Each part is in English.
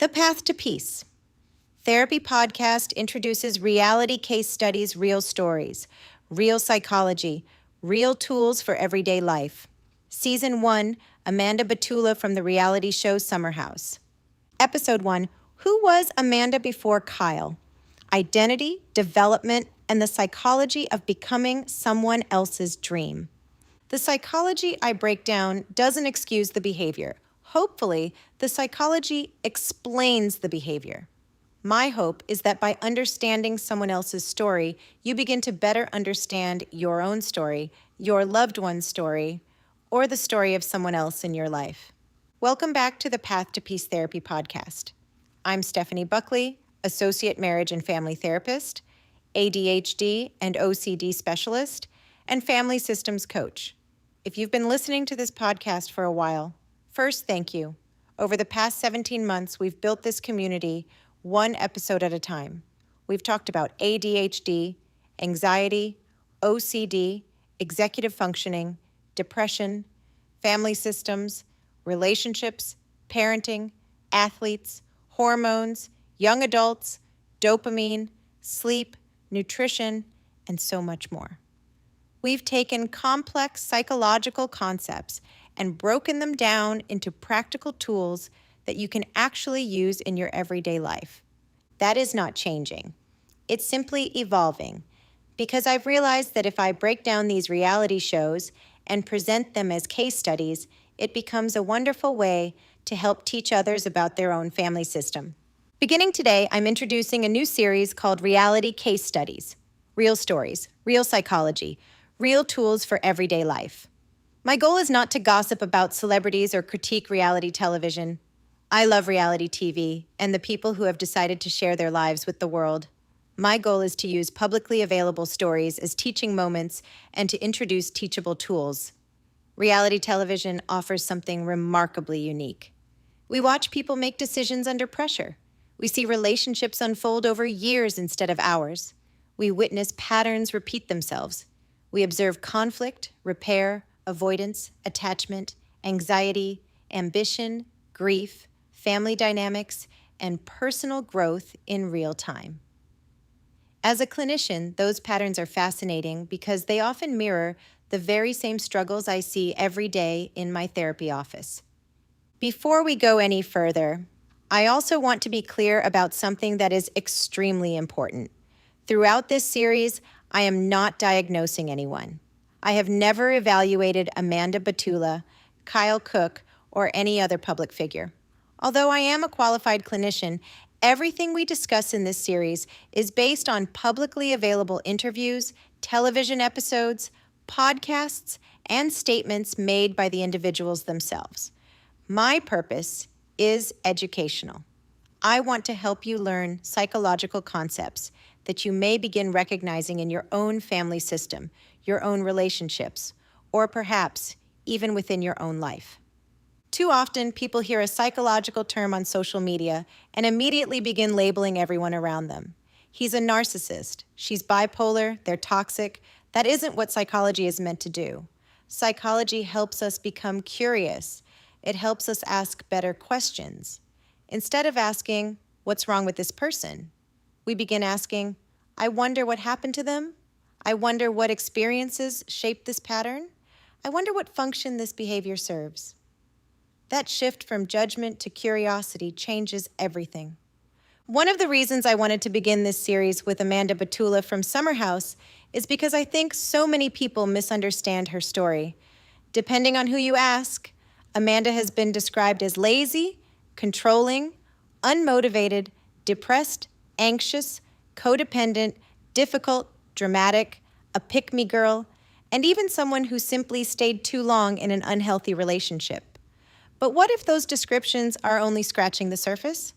The Path to Peace. Therapy podcast introduces reality case studies, real stories, real psychology, real tools for everyday life. Season 1, Amanda Batula from the reality show Summer House. Episode 1, Who was Amanda before Kyle? Identity, development, and the psychology of becoming someone else's dream. The psychology I break down doesn't excuse the behavior. Hopefully, the psychology explains the behavior. My hope is that by understanding someone else's story, you begin to better understand your own story, your loved one's story, or the story of someone else in your life. Welcome back to the Path to Peace Therapy podcast. I'm Stephanie Buckley, Associate Marriage and Family Therapist, ADHD and OCD Specialist, and Family Systems Coach. If you've been listening to this podcast for a while, first, thank you. Over the past 17 months, we've built this community one episode at a time. We've talked about ADHD, anxiety, OCD, executive functioning, depression, family systems, relationships, parenting, athletes, hormones, young adults, dopamine, sleep, nutrition, and so much more. We've taken complex psychological concepts and broken them down into practical tools that you can actually use in your everyday life. That is not changing. It's simply evolving, because I've realized that if I break down these reality shows and present them as case studies, it becomes a wonderful way to help teach others about their own family system. Beginning today, I'm introducing a new series called Reality Case Studies. Real stories, real psychology, real tools for everyday life. My goal is not to gossip about celebrities or critique reality television. I love reality TV and the people who have decided to share their lives with the world. My goal is to use publicly available stories as teaching moments and to introduce teachable tools. Reality television offers something remarkably unique. We watch people make decisions under pressure. We see relationships unfold over years instead of hours. We witness patterns repeat themselves. We observe conflict, repair, avoidance, attachment, anxiety, ambition, grief, family dynamics, and personal growth in real time. As a clinician, those patterns are fascinating because they often mirror the very same struggles I see every day in my therapy office. Before we go any further, I also want to be clear about something that is extremely important. Throughout this series, I am not diagnosing anyone. I have never evaluated Amanda Batula, Kyle Cooke, or any other public figure. Although I am a qualified clinician, everything we discuss in this series is based on publicly available interviews, television episodes, podcasts, and statements made by the individuals themselves. My purpose is educational. I want to help you learn psychological concepts that you may begin recognizing in your own family system, your own relationships, or perhaps even within your own life. Too often, people hear a psychological term on social media and immediately begin labeling everyone around them. He's a narcissist. She's bipolar. They're toxic. That isn't what psychology is meant to do. Psychology helps us become curious. It helps us ask better questions. Instead of asking, what's wrong with this person? We begin asking, I wonder what happened to them? I wonder what experiences shaped this pattern? I wonder what function this behavior serves. That shift from judgment to curiosity changes everything. One of the reasons I wanted to begin this series with Amanda Batula from Summer House is because I think so many people misunderstand her story. Depending on who you ask, Amanda has been described as lazy, controlling, unmotivated, depressed, anxious, codependent, difficult, dramatic, a pick-me girl, and even someone who simply stayed too long in an unhealthy relationship. But what if those descriptions are only scratching the surface?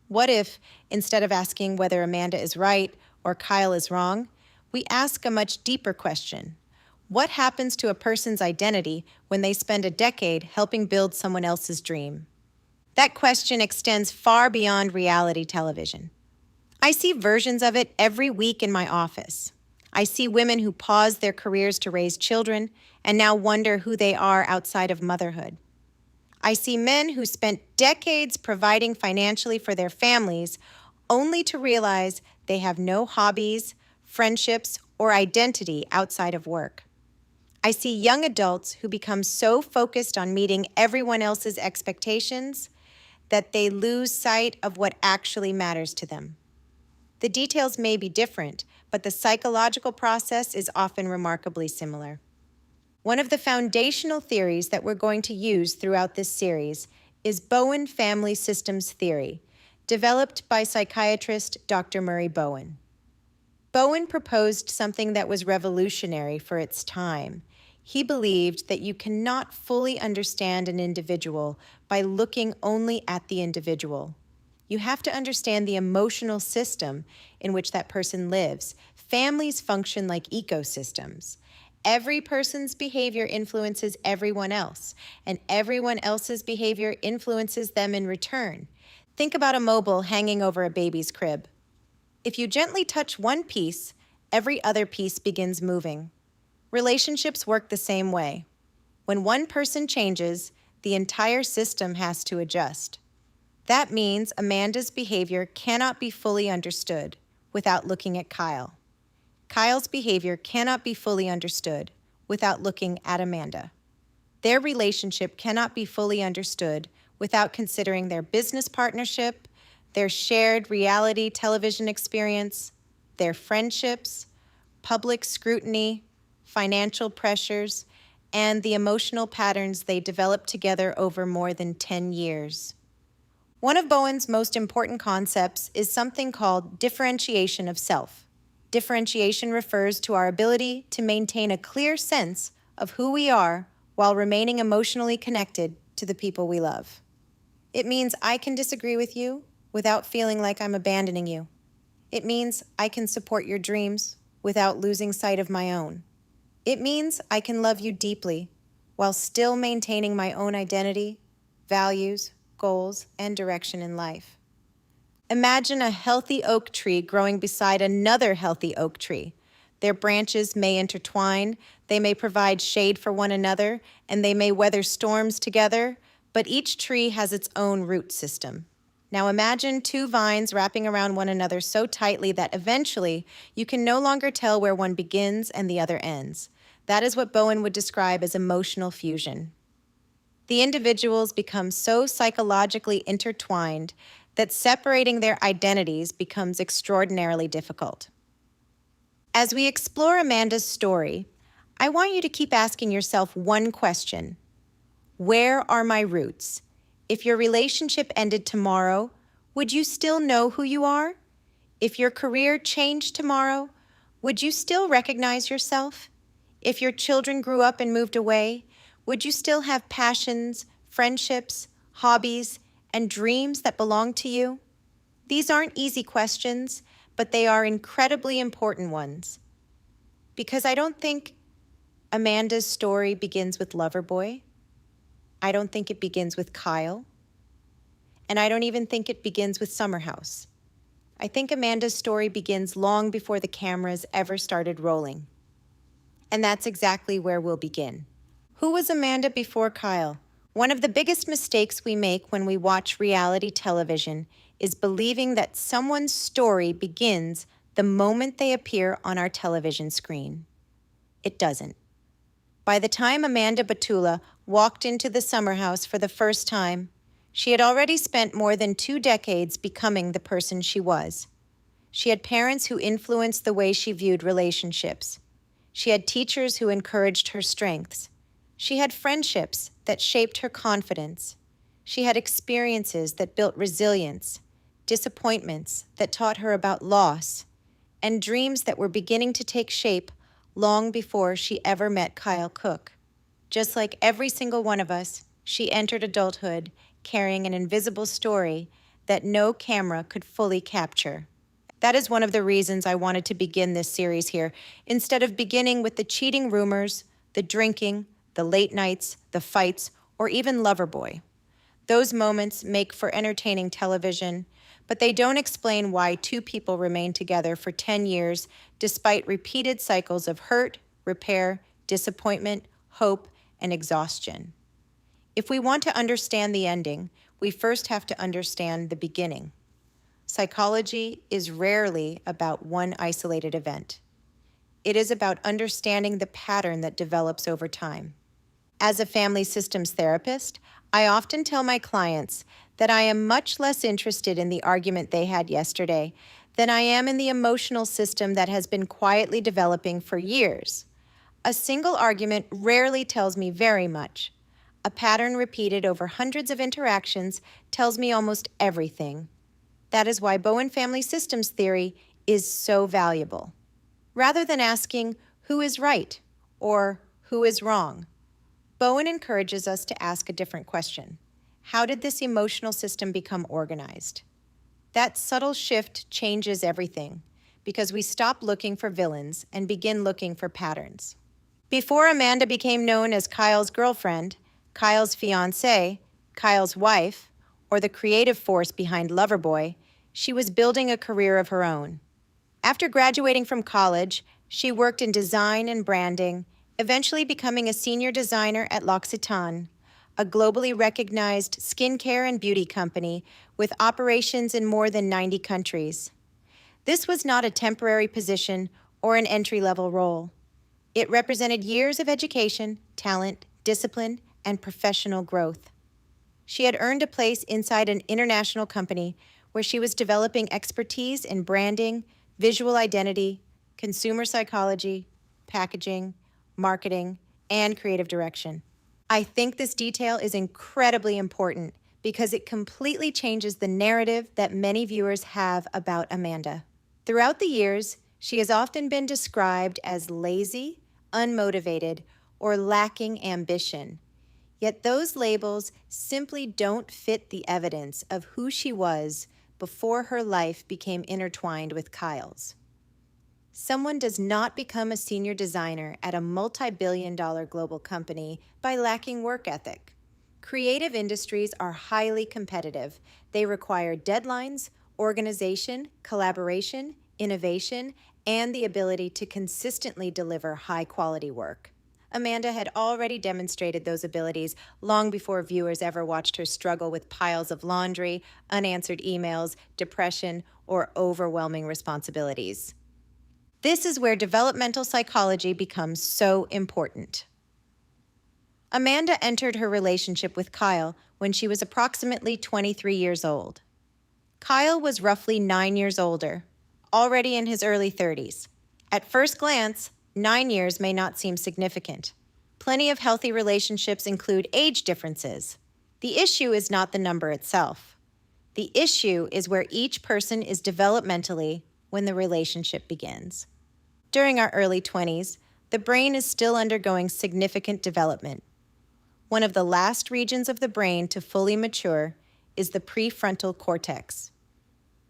What if, instead of asking whether Amanda is right or Kyle is wrong, we ask a much deeper question? What happens to a person's identity when they spend a decade helping build someone else's dream? That question extends far beyond reality television. I see versions of it every week in my office. I see women who paused their careers to raise children and now wonder who they are outside of motherhood. I see men who spent decades providing financially for their families only to realize they have no hobbies, friendships, or identity outside of work. I see young adults who become so focused on meeting everyone else's expectations that they lose sight of what actually matters to them. The details may be different, but the psychological process is often remarkably similar. One of the foundational theories that we're going to use throughout this series is Bowen Family Systems Theory, developed by psychiatrist Dr. Murray Bowen. Bowen proposed something that was revolutionary for its time. He believed that you cannot fully understand an individual by looking only at the individual. You have to understand the emotional system in which that person lives. Families function like ecosystems. Every person's behavior influences everyone else, and everyone else's behavior influences them in return. Think about a mobile hanging over a baby's crib. If you gently touch one piece, every other piece begins moving. Relationships work the same way. When one person changes, the entire system has to adjust. That means Amanda's behavior cannot be fully understood without looking at Kyle. Kyle's behavior cannot be fully understood without looking at Amanda. Their relationship cannot be fully understood without considering their business partnership, their shared reality television experience, their friendships, public scrutiny, financial pressures, and the emotional patterns they developed together over more than 10 years. One of Bowen's most important concepts is something called differentiation of self. Differentiation refers to our ability to maintain a clear sense of who we are while remaining emotionally connected to the people we love. It means I can disagree with you without feeling like I'm abandoning you. It means I can support your dreams without losing sight of my own. It means I can love you deeply while still maintaining my own identity, values, goals, and direction in life. Imagine a healthy oak tree growing beside another healthy oak tree. Their branches may intertwine, they may provide shade for one another, and they may weather storms together, but each tree has its own root system. Now imagine two vines wrapping around one another so tightly that eventually you can no longer tell where one begins and the other ends. That is what Bowen would describe as emotional fusion. The individuals become so psychologically intertwined that separating their identities becomes extraordinarily difficult. As we explore Amanda's story, I want you to keep asking yourself one question. Where are my roots? If your relationship ended tomorrow, would you still know who you are? If your career changed tomorrow, would you still recognize yourself? If your children grew up and moved away, would you still have passions, friendships, hobbies, and dreams that belong to you? These aren't easy questions, but they are incredibly important ones. Because I don't think Amanda's story begins with Loverboy. I don't think it begins with Kyle. And I don't even think it begins with Summerhouse. I think Amanda's story begins long before the cameras ever started rolling. And that's exactly where we'll begin. Who was Amanda before Kyle? One of the biggest mistakes we make when we watch reality television is believing that someone's story begins the moment they appear on our television screen. It doesn't. By the time Amanda Batula walked into the summer house for the first time, she had already spent more than 2 decades becoming the person she was. She had parents who influenced the way she viewed relationships. She had teachers who encouraged her strengths. She had friendships that shaped her confidence. She had experiences that built resilience, disappointments that taught her about loss, and dreams that were beginning to take shape long before she ever met Kyle Cooke. Just like every single one of us, she entered adulthood carrying an invisible story that no camera could fully capture. That is one of the reasons I wanted to begin this series here, instead of beginning with the cheating rumors, the drinking, the late nights, the fights, or even Loverboy. Those moments make for entertaining television, but they don't explain why 2 people remain together for 10 years despite repeated cycles of hurt, repair, disappointment, hope, and exhaustion. If we want to understand the ending, we first have to understand the beginning. Psychology is rarely about one isolated event. It is about understanding the pattern that develops over time. As a family systems therapist, I often tell my clients that I am much less interested in the argument they had yesterday than I am in the emotional system that has been quietly developing for years. A single argument rarely tells me very much. A pattern repeated over hundreds of interactions tells me almost everything. That is why Bowen family systems theory is so valuable. Rather than asking who is right or who is wrong, Bowen encourages us to ask a different question. How did this emotional system become organized? That subtle shift changes everything because we stop looking for villains and begin looking for patterns. Before Amanda became known as Kyle's girlfriend, Kyle's fiancée, Kyle's wife, or the creative force behind Loverboy, she was building a career of her own. After graduating from college, she worked in design and branding, eventually becoming a senior designer at L'Occitane, a globally recognized skincare and beauty company with operations in more than 90 countries. This was not a temporary position or an entry-level role. It represented years of education, talent, discipline, and professional growth. She had earned a place inside an international company where she was developing expertise in branding, visual identity, consumer psychology, packaging, marketing, and creative direction. I think this detail is incredibly important because it completely changes the narrative that many viewers have about Amanda. Throughout the years, she has often been described as lazy, unmotivated, or lacking ambition. Yet those labels simply don't fit the evidence of who she was before her life became intertwined with Kyle's. Someone does not become a senior designer at a multi-billion-dollar global company by lacking work ethic. Creative industries are highly competitive. They require deadlines, organization, collaboration, innovation, and the ability to consistently deliver high-quality work. Amanda had already demonstrated those abilities long before viewers ever watched her struggle with piles of laundry, unanswered emails, depression, or overwhelming responsibilities. This is where developmental psychology becomes so important. Amanda entered her relationship with Kyle when she was approximately 23 years old. Kyle was roughly 9 years older, already in his early 30s. At first glance, 9 years may not seem significant. Plenty of healthy relationships include age differences. The issue is not the number itself. The issue is where each person is developmentally when the relationship begins. During our early 20s, the brain is still undergoing significant development. One of the last regions of the brain to fully mature is the prefrontal cortex.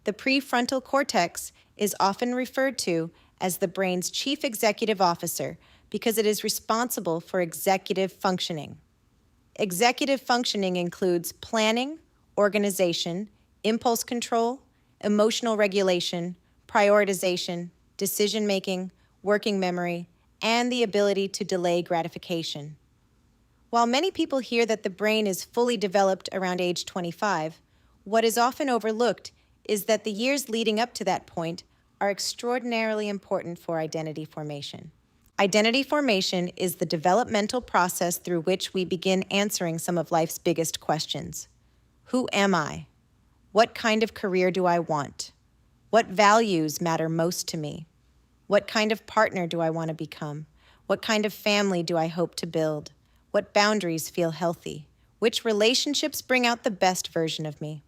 The prefrontal cortex is often referred to as the brain's chief executive officer because it is responsible for executive functioning. Executive functioning includes planning, organization, impulse control, emotional regulation, prioritization, decision-making, working memory, and the ability to delay gratification. While many people hear that the brain is fully developed around age 25, what is often overlooked is that the years leading up to that point are extraordinarily important for identity formation. Identity formation is the developmental process through which we begin answering some of life's biggest questions. Who am I? What kind of career do I want? What values matter most to me? What kind of partner do I want to become? What kind of family do I hope to build? What boundaries feel healthy? Which relationships bring out the best version of me?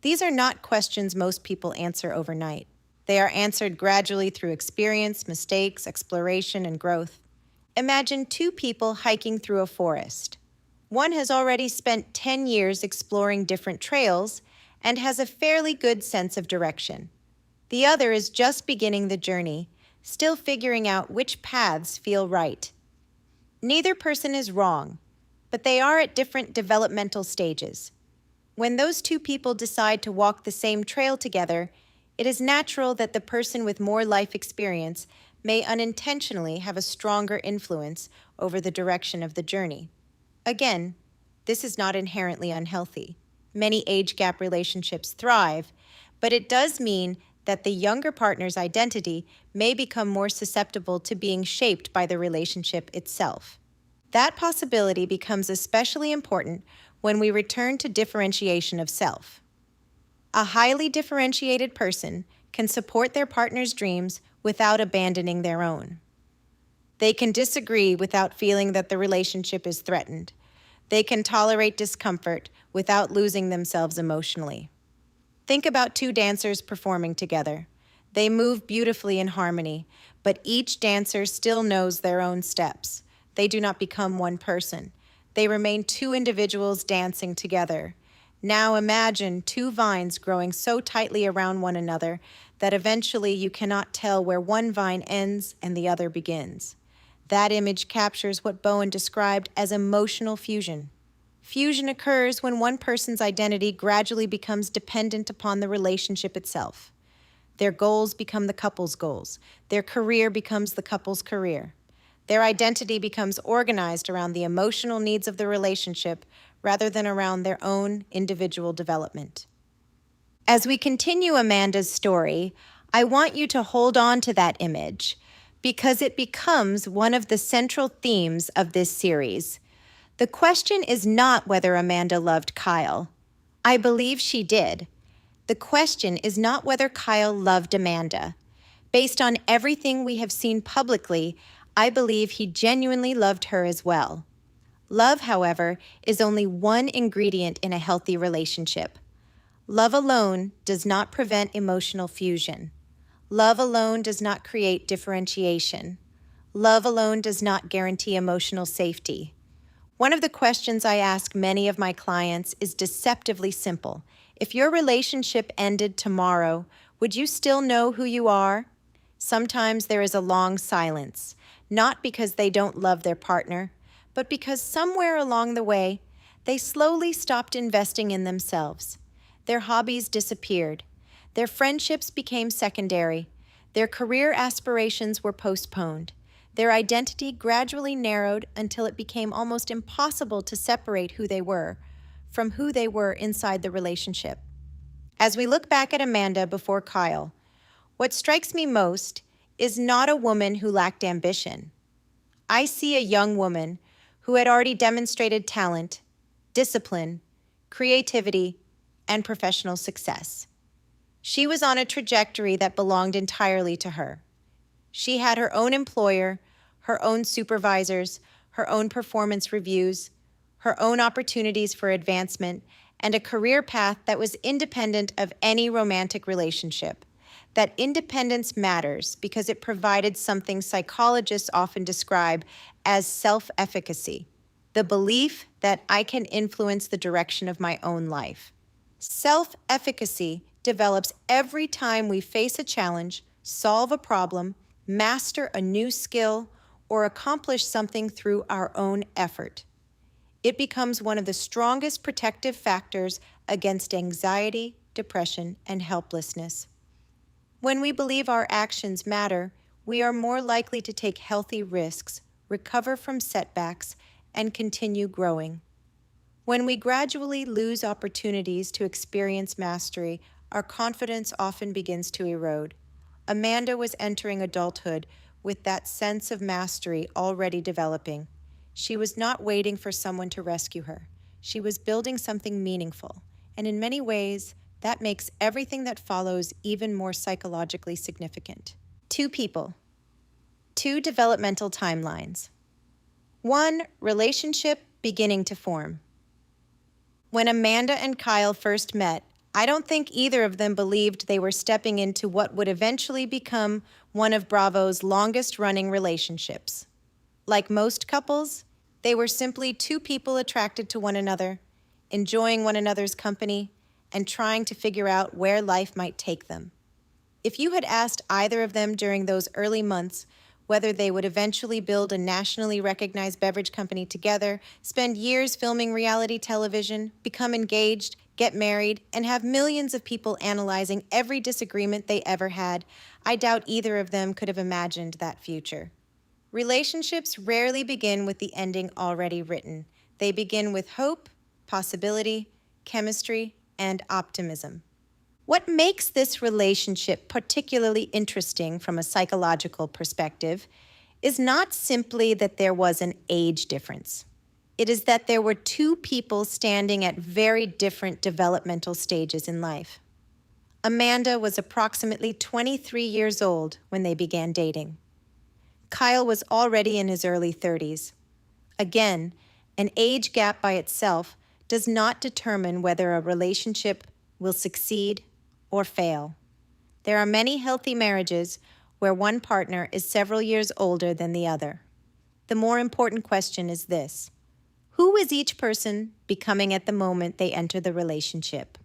These are not questions most people answer overnight. They are answered gradually through experience, mistakes, exploration, and growth. Imagine two people hiking through a forest. One has already spent 10 years exploring different trails and has a fairly good sense of direction. The other is just beginning the journey, still figuring out which paths feel right. Neither person is wrong, but they are at different developmental stages. When those two people decide to walk the same trail together, it is natural that the person with more life experience may unintentionally have a stronger influence over the direction of the journey. Again, This is not inherently unhealthy. Many age gap relationships thrive, but it does mean that the younger partner's identity may become more susceptible to being shaped by the relationship itself. That possibility becomes especially important when we return to differentiation of self. A highly differentiated person can support their partner's dreams without abandoning their own. They can disagree without feeling that the relationship is threatened. They can tolerate discomfort without losing themselves emotionally. Think about two dancers performing together. They move beautifully in harmony, but each dancer still knows their own steps. They do not become one person. They remain two individuals dancing together. Now imagine two vines growing so tightly around one another that eventually you cannot tell where one vine ends and the other begins. That image captures what Bowen described as emotional fusion. Fusion occurs when one person's identity gradually becomes dependent upon the relationship itself. Their goals become the couple's goals. Their career becomes the couple's career. Their identity becomes organized around the emotional needs of the relationship rather than around their own individual development. As we continue Amanda's story, I want you to hold on to that image because it becomes one of the central themes of this series. The question is not whether Amanda loved Kyle. I believe she did. The question is not whether Kyle loved Amanda. Based on everything we have seen publicly, I believe he genuinely loved her as well. Love, however, is only one ingredient in a healthy relationship. Love alone does not prevent emotional fusion. Love alone does not create differentiation. Love alone does not guarantee emotional safety. One of the questions I ask many of my clients is deceptively simple. If your relationship ended tomorrow, would you still know who you are? Sometimes there is a long silence, not because they don't love their partner, but because somewhere along the way, they slowly stopped investing in themselves. Their hobbies disappeared. Their friendships became secondary. Their career aspirations were postponed. Their identity gradually narrowed until it became almost impossible to separate who they were from who they were inside the relationship. As we look back at Amanda before Kyle, what strikes me most is not a woman who lacked ambition. I see a young woman who had already demonstrated talent, discipline, creativity, and professional success. She was on a trajectory that belonged entirely to her. She had her own employer, her own supervisors, her own performance reviews, her own opportunities for advancement, and a career path that was independent of any romantic relationship. That independence matters because it provided something psychologists often describe as self-efficacy, the belief that I can influence the direction of my own life. Self-efficacy develops every time we face a challenge, solve a problem, master a new skill, or accomplish something through our own effort. It becomes one of the strongest protective factors against anxiety, depression, and helplessness. When we believe our actions matter, we are more likely to take healthy risks, recover from setbacks, and continue growing. When we gradually lose opportunities to experience mastery, our confidence often begins to erode. Amanda was entering adulthood with that sense of mastery already developing. She was not waiting for someone to rescue her. She was building something meaningful, and in many ways, that makes everything that follows even more psychologically significant. Two people, two developmental timelines. One, relationship beginning to form. When Amanda and Kyle first met, I don't think either of them believed they were stepping into what would eventually become one of Bravo's longest-running relationships. Like most couples, they were simply two people attracted to one another, enjoying one another's company, and trying to figure out where life might take them. If you had asked either of them during those early months whether they would eventually build a nationally recognized beverage company together, spend years filming reality television, become engaged, get married, and have millions of people analyzing every disagreement they ever had, I doubt either of them could have imagined that future. Relationships rarely begin with the ending already written. They begin with hope possibility, chemistry, and optimism. What makes this relationship particularly interesting from a psychological perspective is not simply that there was an age difference. It is that there were two people standing at very different developmental stages in life. Amanda was approximately 23 years old when they began dating. Kyle was already in his early 30s. Again, an age gap by itself does not determine whether a relationship will succeed or fail. There are many healthy marriages where one partner is several years older than the other. The more important question is this: who is each person becoming at the moment they enter the relationship?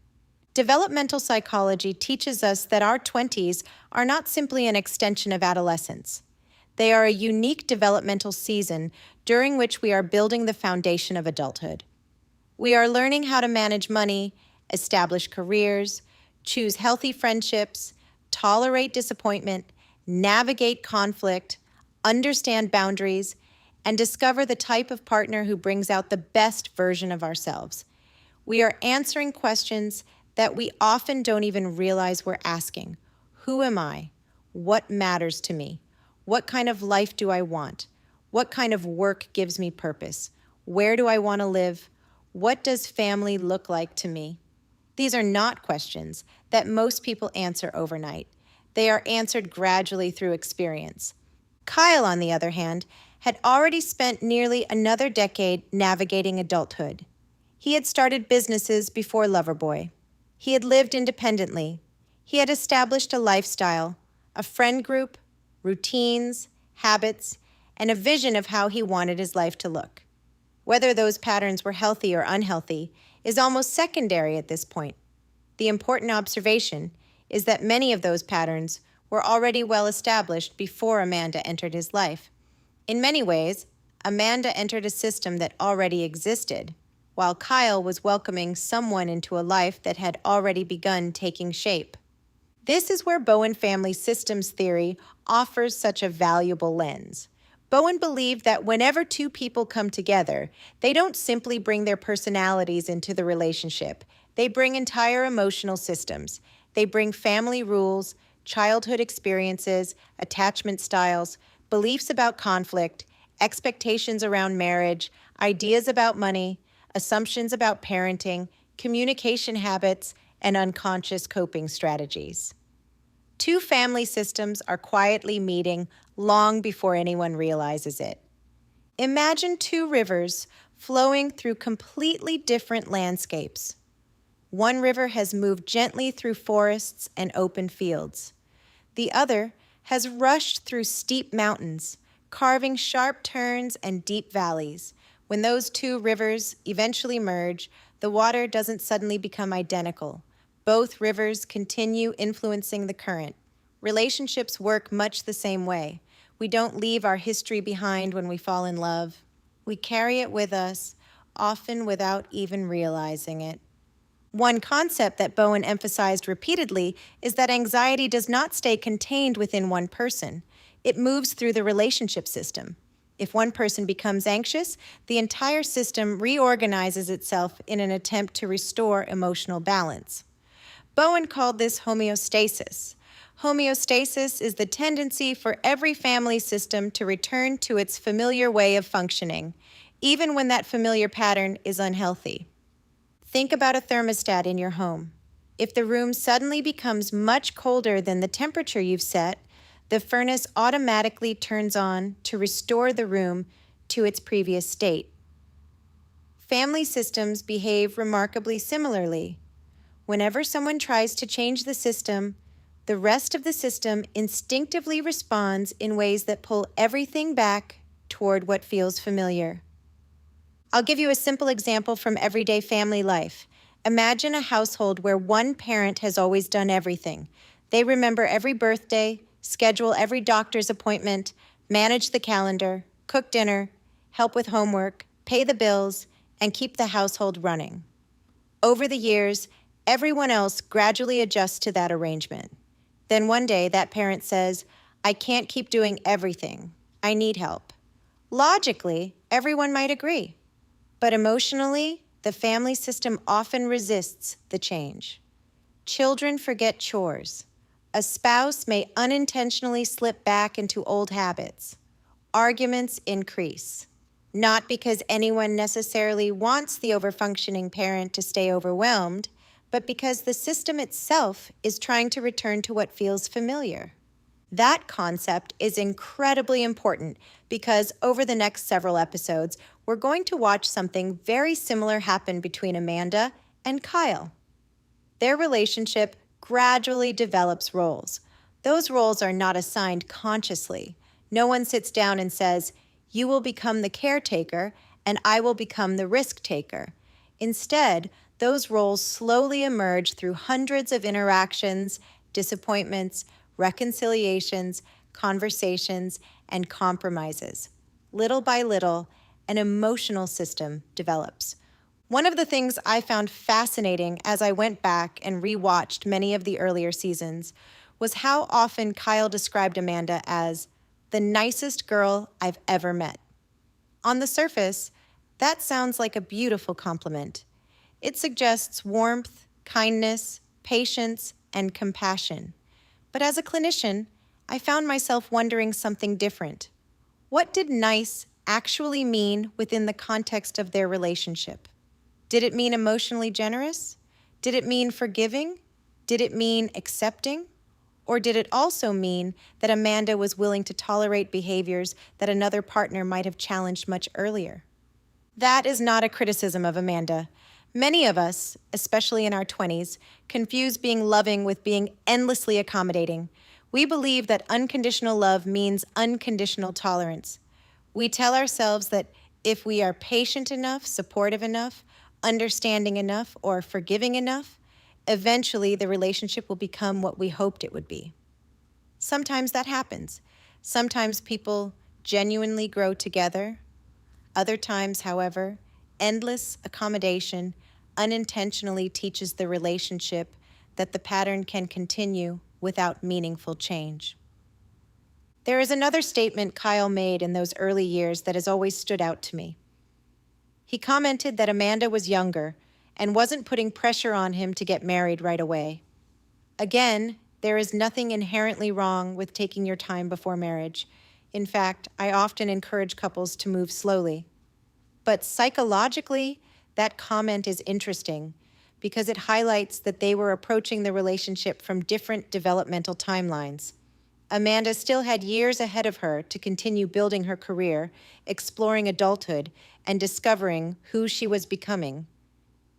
Developmental psychology teaches us that our 20s are not simply an extension of adolescence. They are a unique developmental season during which we are building the foundation of adulthood. We are learning how to manage money, establish careers, choose healthy friendships, tolerate disappointment, navigate conflict, understand boundaries, and discover the type of partner who brings out the best version of ourselves. We are answering questions that we often don't even realize we're asking. Who am I? What matters to me? What kind of life do I want? What kind of work gives me purpose? Where do I want to live? What does family look like to me? These are not questions that most people answer overnight. They are answered gradually through experience. Kyle, on the other hand, had already spent nearly another decade navigating adulthood. He had started businesses before Loverboy. He had lived independently. He had established a lifestyle, a friend group, routines, habits, and a vision of how he wanted his life to look. Whether those patterns were healthy or unhealthy is almost secondary at this point. The important observation is that many of those patterns were already well established before Amanda entered his life. In many ways, Amanda entered a system that already existed, while Kyle was welcoming someone into a life that had already begun taking shape. This is where Bowen family systems theory offers such a valuable lens. Bowen believed that whenever two people come together, they don't simply bring their personalities into the relationship. They bring entire emotional systems. They bring family rules, childhood experiences, attachment styles, beliefs about conflict, expectations around marriage, ideas about money, assumptions about parenting, communication habits, and unconscious coping strategies. Two family systems are quietly meeting long before anyone realizes it. Imagine two rivers flowing through completely different landscapes. One river has moved gently through forests and open fields. The other has rushed through steep mountains, carving sharp turns and deep valleys. When those two rivers eventually merge, the water doesn't suddenly become identical. Both rivers continue influencing the current. Relationships work much the same way. We don't leave our history behind when we fall in love. We carry it with us, often without even realizing it. One concept that Bowen emphasized repeatedly is that anxiety does not stay contained within one person. It moves through the relationship system. If one person becomes anxious, the entire system reorganizes itself in an attempt to restore emotional balance. Bowen called this homeostasis. Homeostasis is the tendency for every family system to return to its familiar way of functioning, even when that familiar pattern is unhealthy. Think about a thermostat in your home. If the room suddenly becomes much colder than the temperature you've set, the furnace automatically turns on to restore the room to its previous state. Family systems behave remarkably similarly. Whenever someone tries to change the system, the rest of the system instinctively responds in ways that pull everything back toward what feels familiar. I'll give you a simple example from everyday family life. Imagine a household where one parent has always done everything. They remember every birthday, schedule every doctor's appointment, manage the calendar, cook dinner, help with homework, pay the bills, and keep the household running. Over the years, everyone else gradually adjusts to that arrangement. Then one day, that parent says, "I can't keep doing everything. I need help." Logically, everyone might agree. But emotionally, the family system often resists the change. Children forget chores. A spouse may unintentionally slip back into old habits. Arguments increase. Not because anyone necessarily wants the overfunctioning parent to stay overwhelmed, but because the system itself is trying to return to what feels familiar. That concept is incredibly important because over the next several episodes, we're going to watch something very similar happen between Amanda and Kyle. Their relationship gradually develops roles. Those roles are not assigned consciously. No one sits down and says, "You will become the caretaker and I will become the risk taker." Instead, those roles slowly emerge through hundreds of interactions, disappointments, reconciliations, conversations, and compromises. Little by little, an emotional system develops. One of the things I found fascinating as I went back and rewatched many of the earlier seasons was how often Kyle described Amanda as the nicest girl I've ever met. On the surface, that sounds like a beautiful compliment. It suggests warmth, kindness, patience, and compassion. But as a clinician, I found myself wondering something different. What did nice actually mean within the context of their relationship? Did it mean emotionally generous? Did it mean forgiving? Did it mean accepting? Or did it also mean that Amanda was willing to tolerate behaviors that another partner might have challenged much earlier? That is not a criticism of Amanda. Many of us, especially in our 20s, confuse being loving with being endlessly accommodating. We believe that unconditional love means unconditional tolerance. We tell ourselves that if we are patient enough, supportive enough, understanding enough, or forgiving enough, eventually the relationship will become what we hoped it would be. Sometimes that happens. Sometimes people genuinely grow together. Other times, however, endless accommodation unintentionally teaches the relationship that the pattern can continue without meaningful change. There is another statement Kyle made in those early years that has always stood out to me. He commented that Amanda was younger and wasn't putting pressure on him to get married right away. Again, there is nothing inherently wrong with taking your time before marriage. In fact, I often encourage couples to move slowly. But psychologically, that comment is interesting because it highlights that they were approaching the relationship from different developmental timelines. Amanda still had years ahead of her to continue building her career, exploring adulthood, and discovering who she was becoming.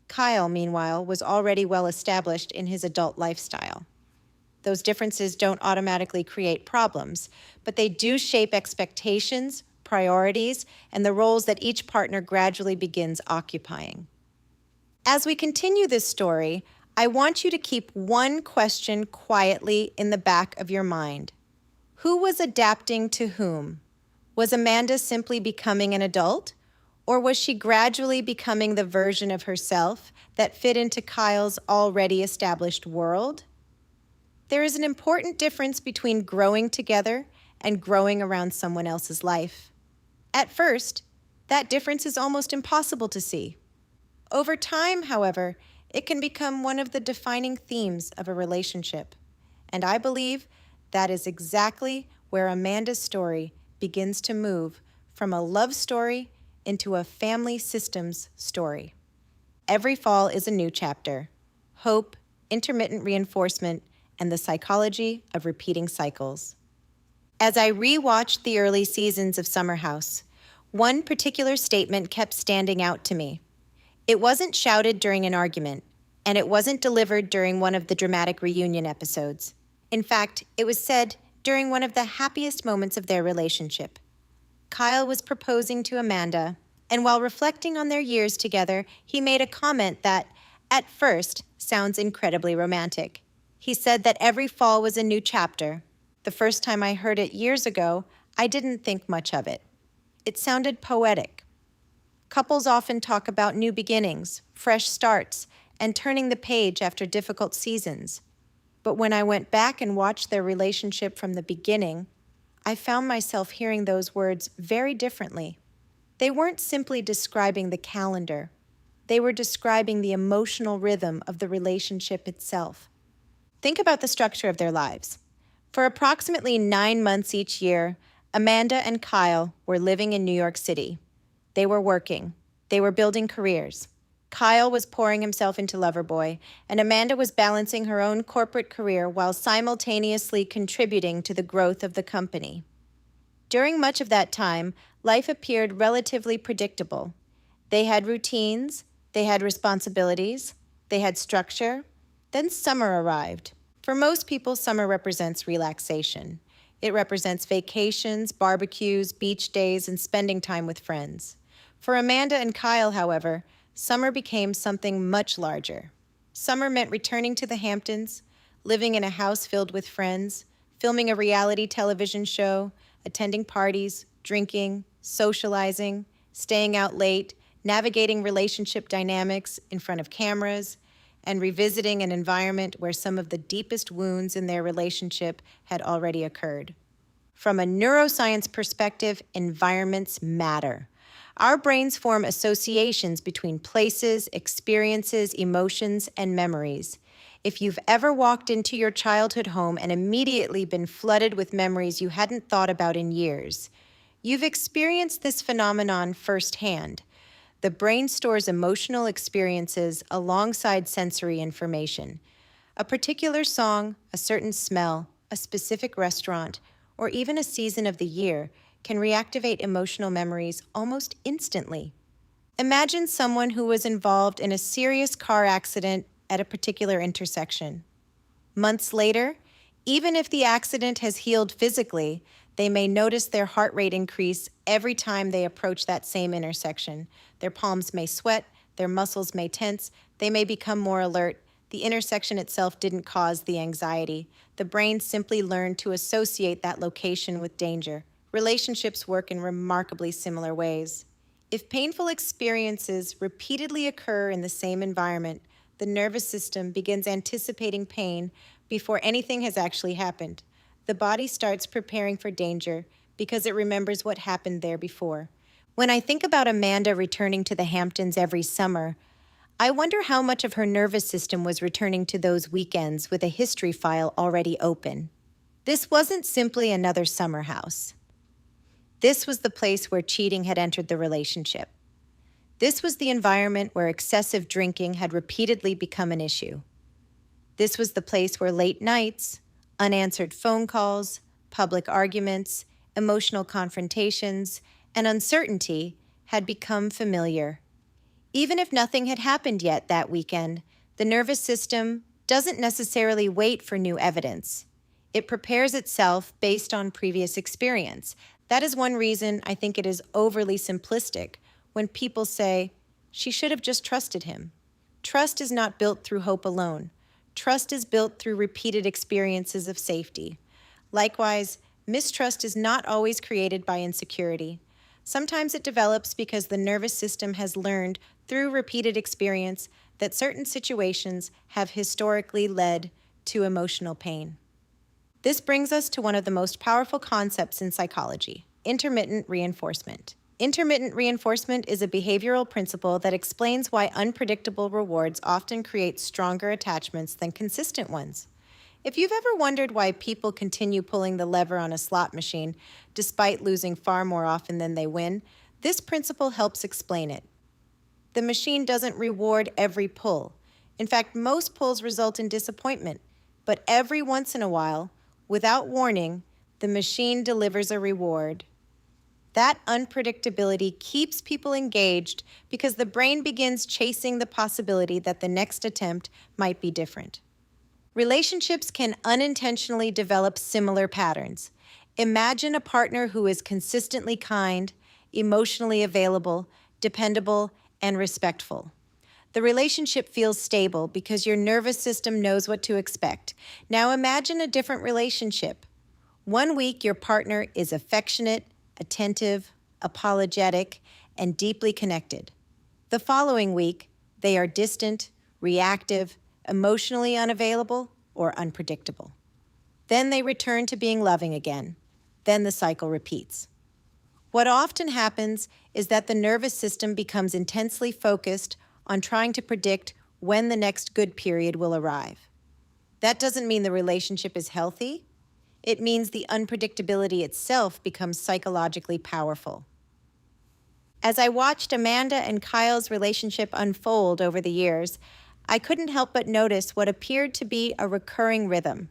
Kyle, meanwhile, was already well established in his adult lifestyle. Those differences don't automatically create problems, but they do shape expectations, priorities, and the roles that each partner gradually begins occupying. As we continue this story, I want you to keep one question quietly in the back of your mind. Who was adapting to whom? Was Amanda simply becoming an adult? Or was she gradually becoming the version of herself that fit into Kyle's already established world? There is an important difference between growing together and growing around someone else's life. At first, that difference is almost impossible to see. Over time, however, it can become one of the defining themes of a relationship. And I believe that is exactly where Amanda's story begins to move from a love story into a family systems story. Every fall is a new chapter: hope, intermittent reinforcement, and the psychology of repeating cycles. As I rewatched the early seasons of Summer House, one particular statement kept standing out to me. It wasn't shouted during an argument, and it wasn't delivered during one of the dramatic reunion episodes. In fact, it was said during one of the happiest moments of their relationship. Kyle was proposing to Amanda, and while reflecting on their years together, he made a comment that, at first, sounds incredibly romantic. He said that every fall was a new chapter. The first time I heard it years ago, I didn't think much of it. It sounded poetic. Couples often talk about new beginnings, fresh starts, and turning the page after difficult seasons. But when I went back and watched their relationship from the beginning, I found myself hearing those words very differently. They weren't simply describing the calendar. They were describing the emotional rhythm of the relationship itself. Think about the structure of their lives. For approximately 9 months each year, Amanda and Kyle were living in New York City. They were working. They were building careers. Kyle was pouring himself into Loverboy, and Amanda was balancing her own corporate career while simultaneously contributing to the growth of the company. During much of that time, life appeared relatively predictable. They had routines, they had responsibilities, they had structure. Then summer arrived. For most people, summer represents relaxation. It represents vacations, barbecues, beach days, and spending time with friends. For Amanda and Kyle, however, summer became something much larger. Summer meant returning to the Hamptons, living in a house filled with friends, filming a reality television show, attending parties, drinking, socializing, staying out late, navigating relationship dynamics in front of cameras, and revisiting an environment where some of the deepest wounds in their relationship had already occurred. From a neuroscience perspective, environments matter. Our brains form associations between places, experiences, emotions, and memories. If you've ever walked into your childhood home and immediately been flooded with memories you hadn't thought about in years, you've experienced this phenomenon firsthand. The brain stores emotional experiences alongside sensory information. A particular song, a certain smell, a specific restaurant, or even a season of the year can reactivate emotional memories almost instantly. Imagine someone who was involved in a serious car accident at a particular intersection. Months later, even if the accident has healed physically, they may notice their heart rate increase every time they approach that same intersection. Their palms may sweat, their muscles may tense, they may become more alert. The intersection itself didn't cause the anxiety. The brain simply learned to associate that location with danger. Relationships work in remarkably similar ways. If painful experiences repeatedly occur in the same environment, the nervous system begins anticipating pain before anything has actually happened. The body starts preparing for danger because it remembers what happened there before. When I think about Amanda returning to the Hamptons every summer, I wonder how much of her nervous system was returning to those weekends with a history file already open. This wasn't simply another summer house. This was the place where cheating had entered the relationship. This was the environment where excessive drinking had repeatedly become an issue. This was the place where late nights, unanswered phone calls, public arguments, emotional confrontations, and uncertainty had become familiar. Even if nothing had happened yet that weekend, the nervous system doesn't necessarily wait for new evidence. It prepares itself based on previous experience. That is one reason I think it is overly simplistic when people say, she should have just trusted him. Trust is not built through hope alone. Trust is built through repeated experiences of safety. Likewise, mistrust is not always created by insecurity. Sometimes it develops because the nervous system has learned through repeated experience that certain situations have historically led to emotional pain. This brings us to one of the most powerful concepts in psychology, intermittent reinforcement. Intermittent reinforcement is a behavioral principle that explains why unpredictable rewards often create stronger attachments than consistent ones. If you've ever wondered why people continue pulling the lever on a slot machine despite losing far more often than they win, this principle helps explain it. The machine doesn't reward every pull. In fact, most pulls result in disappointment, but every once in a while, without warning, the machine delivers a reward. That unpredictability keeps people engaged because the brain begins chasing the possibility that the next attempt might be different. Relationships can unintentionally develop similar patterns. Imagine a partner who is consistently kind, emotionally available, dependable, and respectful. The relationship feels stable because your nervous system knows what to expect. Now imagine a different relationship. One week, your partner is affectionate, attentive, apologetic, and deeply connected. The following week, they are distant, reactive, emotionally unavailable, or unpredictable. Then they return to being loving again. Then the cycle repeats. What often happens is that the nervous system becomes intensely focused on trying to predict when the next good period will arrive. That doesn't mean the relationship is healthy. It means the unpredictability itself becomes psychologically powerful. As I watched Amanda and Kyle's relationship unfold over the years, I couldn't help but notice what appeared to be a recurring rhythm.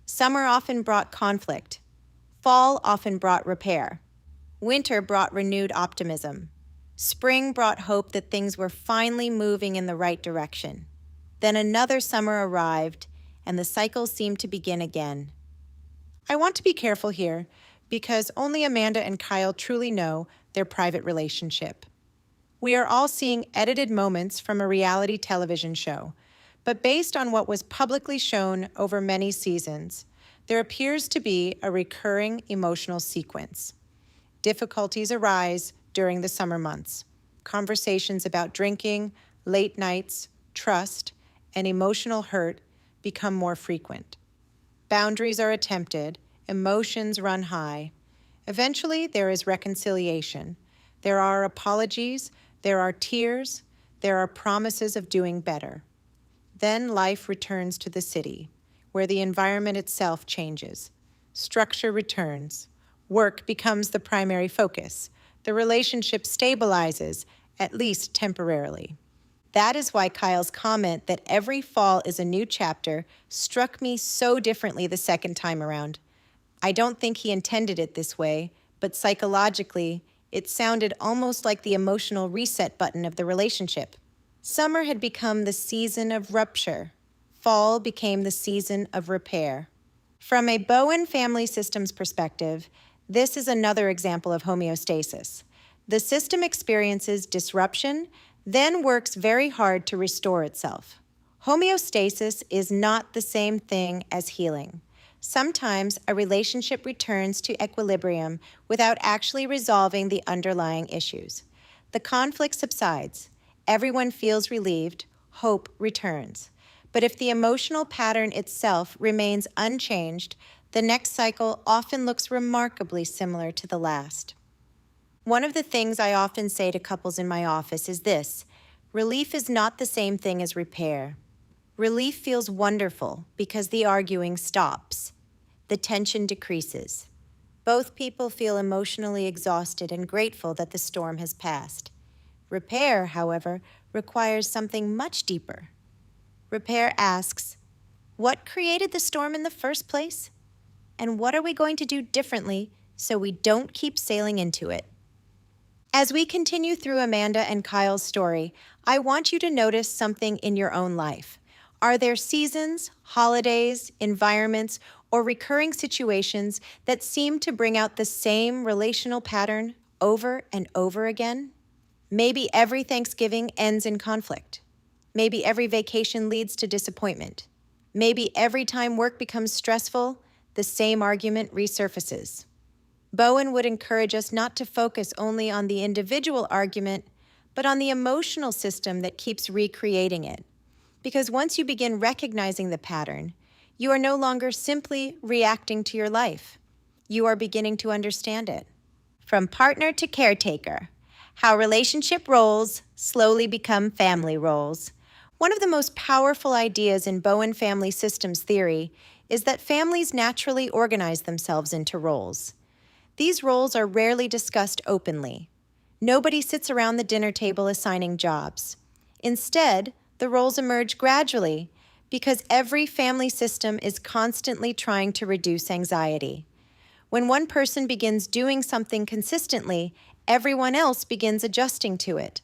Summer often brought conflict. Fall often brought repair. Winter brought renewed optimism. Spring brought hope that things were finally moving in the right direction. Then another summer arrived, and the cycle seemed to begin again. I want to be careful here because only Amanda and Kyle truly know their private relationship. We are all seeing edited moments from a reality television show, but based on what was publicly shown over many seasons, there appears to be a recurring emotional sequence. Difficulties arise during the summer months. Conversations about drinking, late nights, trust, and emotional hurt become more frequent. Boundaries are attempted, emotions run high. Eventually, there is reconciliation. There are apologies, there are tears, there are promises of doing better. Then life returns to the city, where the environment itself changes. Structure returns. Work becomes the primary focus. The relationship stabilizes, at least temporarily. That is why Kyle's comment that every fall is a new chapter struck me so differently the second time around. I don't think he intended it this way, but psychologically, it sounded almost like the emotional reset button of the relationship. Summer had become the season of rupture. Fall became the season of repair. From a Bowen family systems perspective, this is another example of homeostasis. The system experiences disruption, then works very hard to restore itself. Homeostasis is not the same thing as healing. Sometimes a relationship returns to equilibrium without actually resolving the underlying issues. The conflict subsides. Everyone feels relieved. Hope returns. But if the emotional pattern itself remains unchanged, the next cycle often looks remarkably similar to the last. One of the things I often say to couples in my office is this: relief is not the same thing as repair. Relief feels wonderful because the arguing stops. The tension decreases. Both people feel emotionally exhausted and grateful that the storm has passed. Repair, however, requires something much deeper. Repair asks, what created the storm in the first place? And what are we going to do differently so we don't keep sailing into it? As we continue through Amanda and Kyle's story, I want you to notice something in your own life. Are there seasons, holidays, environments, or recurring situations that seem to bring out the same relational pattern over and over again? Maybe every Thanksgiving ends in conflict. Maybe every vacation leads to disappointment. Maybe every time work becomes stressful, the same argument resurfaces. Bowen would encourage us not to focus only on the individual argument, but on the emotional system that keeps recreating it. Because once you begin recognizing the pattern, you are no longer simply reacting to your life. You are beginning to understand it. From partner to caretaker, how relationship roles slowly become family roles. One of the most powerful ideas in Bowen family systems theory is that families naturally organize themselves into roles. These roles are rarely discussed openly. Nobody sits around the dinner table assigning jobs. Instead, the roles emerge gradually because every family system is constantly trying to reduce anxiety. When one person begins doing something consistently, everyone else begins adjusting to it.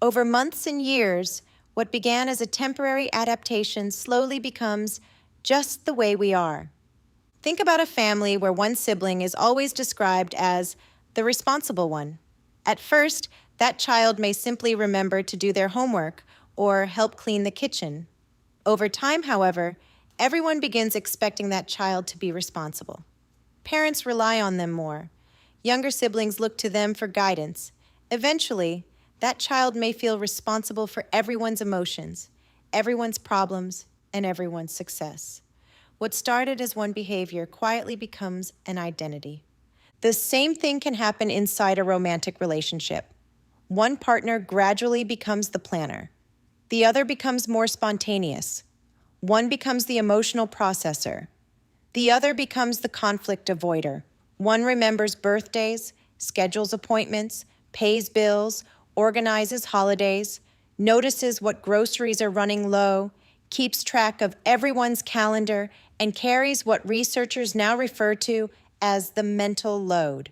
Over months and years, what began as a temporary adaptation slowly becomes just the way we are. Think about a family where one sibling is always described as the responsible one. At first, that child may simply remember to do their homework or help clean the kitchen. Over time, however, everyone begins expecting that child to be responsible. Parents rely on them more. Younger siblings look to them for guidance. Eventually, that child may feel responsible for everyone's emotions, everyone's problems, and everyone's success. What started as one behavior quietly becomes an identity. The same thing can happen inside a romantic relationship. One partner gradually becomes the planner. The other becomes more spontaneous. One becomes the emotional processor. The other becomes the conflict avoider. One remembers birthdays, schedules appointments, pays bills, organizes holidays, notices what groceries are running low, keeps track of everyone's calendar, and carries what researchers now refer to as the mental load.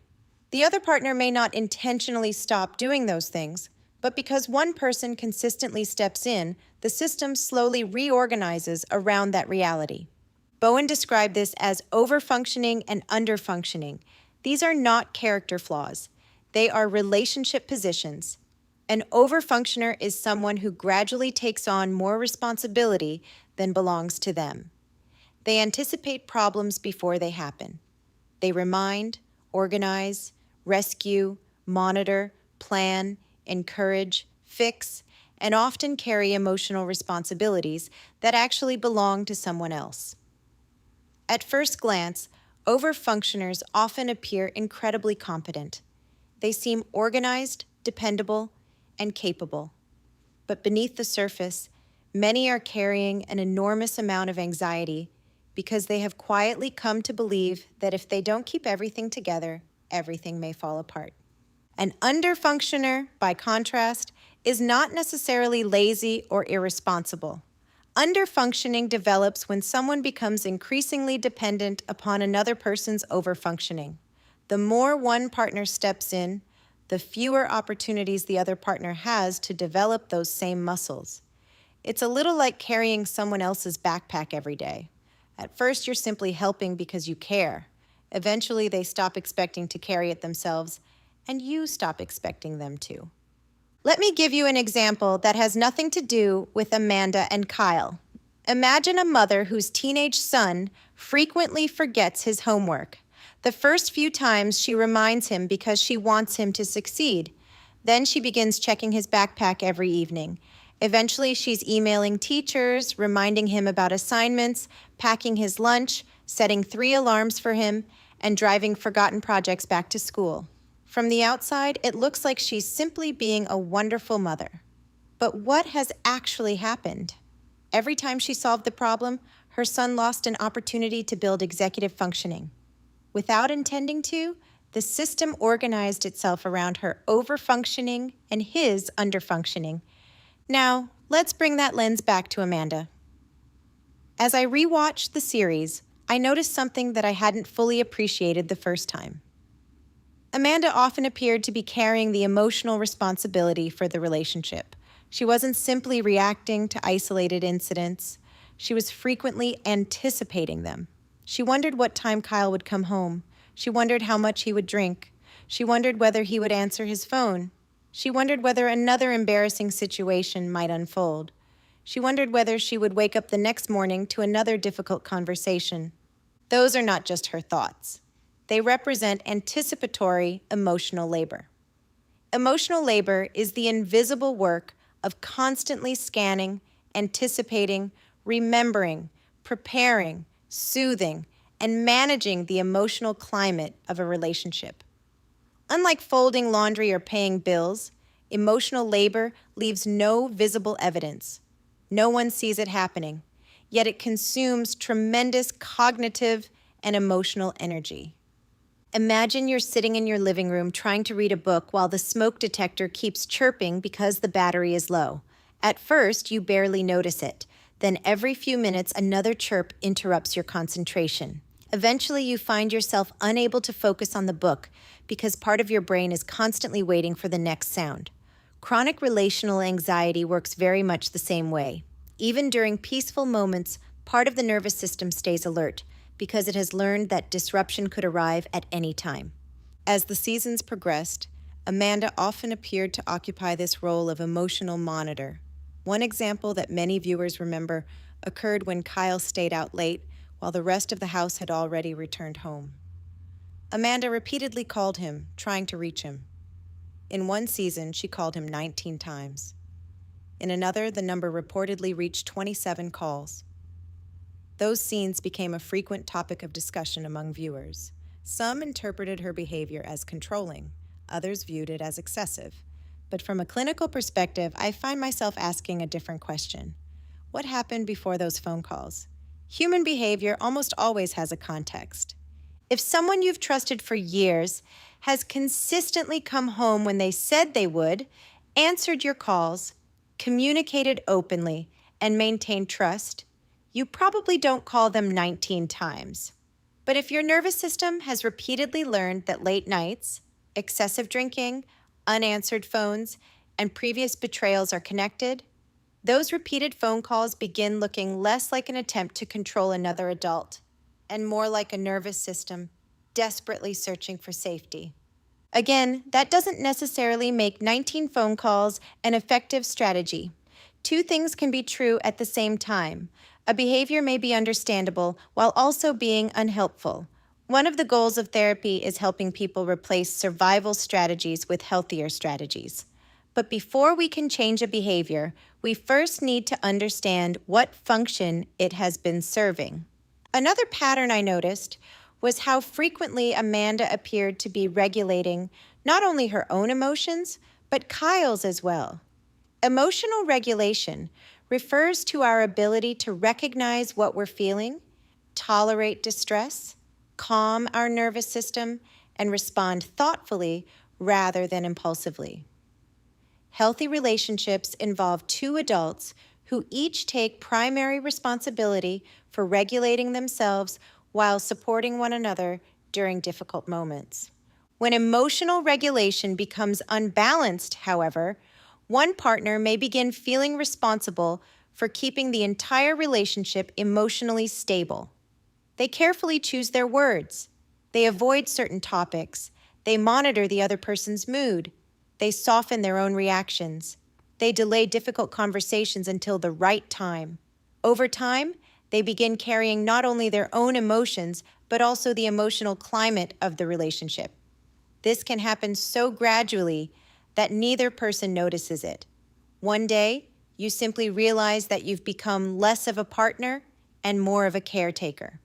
The other partner may not intentionally stop doing those things, but because one person consistently steps in, the system slowly reorganizes around that reality. Bowen described this as overfunctioning and underfunctioning. These are not character flaws. They are relationship positions. An overfunctioner is someone who gradually takes on more responsibility than belongs to them. They anticipate problems before they happen. They remind, organize, rescue, monitor, plan, encourage, fix, and often carry emotional responsibilities that actually belong to someone else. At first glance, overfunctioners often appear incredibly competent. They seem organized, dependable, and capable. But beneath the surface, many are carrying an enormous amount of anxiety because they have quietly come to believe that if they don't keep everything together, everything may fall apart. An underfunctioner, by contrast, is not necessarily lazy or irresponsible. Underfunctioning develops when someone becomes increasingly dependent upon another person's overfunctioning. The more one partner steps in, the fewer opportunities the other partner has to develop those same muscles. It's a little like carrying someone else's backpack every day. At first, you're simply helping because you care. Eventually, they stop expecting to carry it themselves, and you stop expecting them to. Let me give you an example that has nothing to do with Amanda and Kyle. Imagine a mother whose teenage son frequently forgets his homework. The first few times she reminds him because she wants him to succeed. Then she begins checking his backpack every evening. Eventually, she's emailing teachers, reminding him about assignments, packing his lunch, setting 3 alarms for him, and driving forgotten projects back to school. From the outside, it looks like she's simply being a wonderful mother. But what has actually happened? Every time she solved the problem, her son lost an opportunity to build executive functioning. Without intending to, the system organized itself around her overfunctioning and his underfunctioning. Now, let's bring that lens back to Amanda. As I rewatched the series, I noticed something that I hadn't fully appreciated the first time. Amanda often appeared to be carrying the emotional responsibility for the relationship. She wasn't simply reacting to isolated incidents. She was frequently anticipating them. She wondered what time Kyle would come home. She wondered how much he would drink. She wondered whether he would answer his phone. She wondered whether another embarrassing situation might unfold. She wondered whether she would wake up the next morning to another difficult conversation. Those are not just her thoughts. They represent anticipatory emotional labor. Emotional labor is the invisible work of constantly scanning, anticipating, remembering, preparing, soothing, and managing the emotional climate of a relationship. Unlike folding laundry or paying bills, emotional labor leaves no visible evidence. No one sees it happening, yet it consumes tremendous cognitive and emotional energy. Imagine you're sitting in your living room trying to read a book while the smoke detector keeps chirping because the battery is low. At first, you barely notice it. Then every few minutes, another chirp interrupts your concentration. Eventually, you find yourself unable to focus on the book because part of your brain is constantly waiting for the next sound. Chronic relational anxiety works very much the same way. Even during peaceful moments, part of the nervous system stays alert because it has learned that disruption could arrive at any time. As the seasons progressed, Amanda often appeared to occupy this role of emotional monitor. One example that many viewers remember occurred when Kyle stayed out late while the rest of the house had already returned home. Amanda repeatedly called him, trying to reach him. In one season, she called him 19 times. In another, the number reportedly reached 27 calls. Those scenes became a frequent topic of discussion among viewers. Some interpreted her behavior as controlling, others viewed it as excessive. But from a clinical perspective, I find myself asking a different question. What happened before those phone calls? Human behavior almost always has a context. If someone you've trusted for years has consistently come home when they said they would, answered your calls, communicated openly, and maintained trust, you probably don't call them 19 times. But if your nervous system has repeatedly learned that late nights, excessive drinking, unanswered phones, and previous betrayals are connected, those repeated phone calls begin looking less like an attempt to control another adult and more like a nervous system desperately searching for safety. Again, that doesn't necessarily make 19 phone calls an effective strategy. Two things can be true at the same time. A behavior may be understandable while also being unhelpful. One of the goals of therapy is helping people replace survival strategies with healthier strategies. But before we can change a behavior, we first need to understand what function it has been serving. Another pattern I noticed was how frequently Amanda appeared to be regulating not only her own emotions, but Kyle's as well. Emotional regulation refers to our ability to recognize what we're feeling, tolerate distress, calm our nervous system, and respond thoughtfully rather than impulsively. Healthy relationships involve two adults who each take primary responsibility for regulating themselves while supporting one another during difficult moments. When emotional regulation becomes unbalanced, however, one partner may begin feeling responsible for keeping the entire relationship emotionally stable. They carefully choose their words. They avoid certain topics. They monitor the other person's mood. They soften their own reactions. They delay difficult conversations until the right time. Over time, they begin carrying not only their own emotions, but also the emotional climate of the relationship. This can happen so gradually that neither person notices it. One day, you simply realize that you've become less of a partner and more of a caretaker.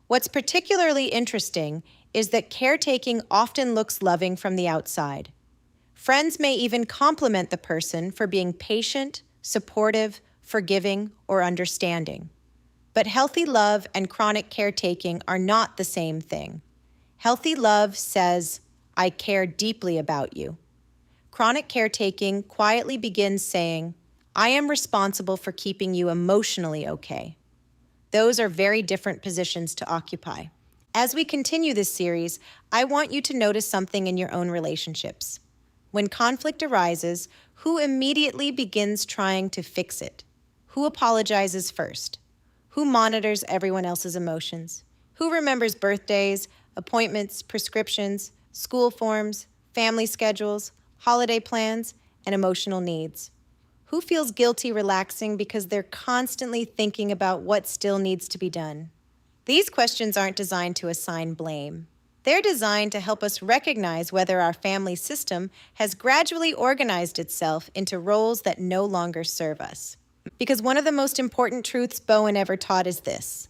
What's particularly interesting is that caretaking often looks loving from the outside. Friends may even compliment the person for being patient, supportive, forgiving, or understanding. But healthy love and chronic caretaking are not the same thing. Healthy love says, "I care deeply about you." Chronic caretaking quietly begins saying, "I am responsible for keeping you emotionally okay." Those are very different positions to occupy. As we continue this series, I want you to notice something in your own relationships. When conflict arises, who immediately begins trying to fix it? Who apologizes first? Who monitors everyone else's emotions? Who remembers birthdays, appointments, prescriptions, school forms, family schedules, holiday plans, and emotional needs? Who feels guilty relaxing because they're constantly thinking about what still needs to be done? These questions aren't designed to assign blame. They're designed to help us recognize whether our family system has gradually organized itself into roles that no longer serve us. Because one of the most important truths Bowen ever taught is this: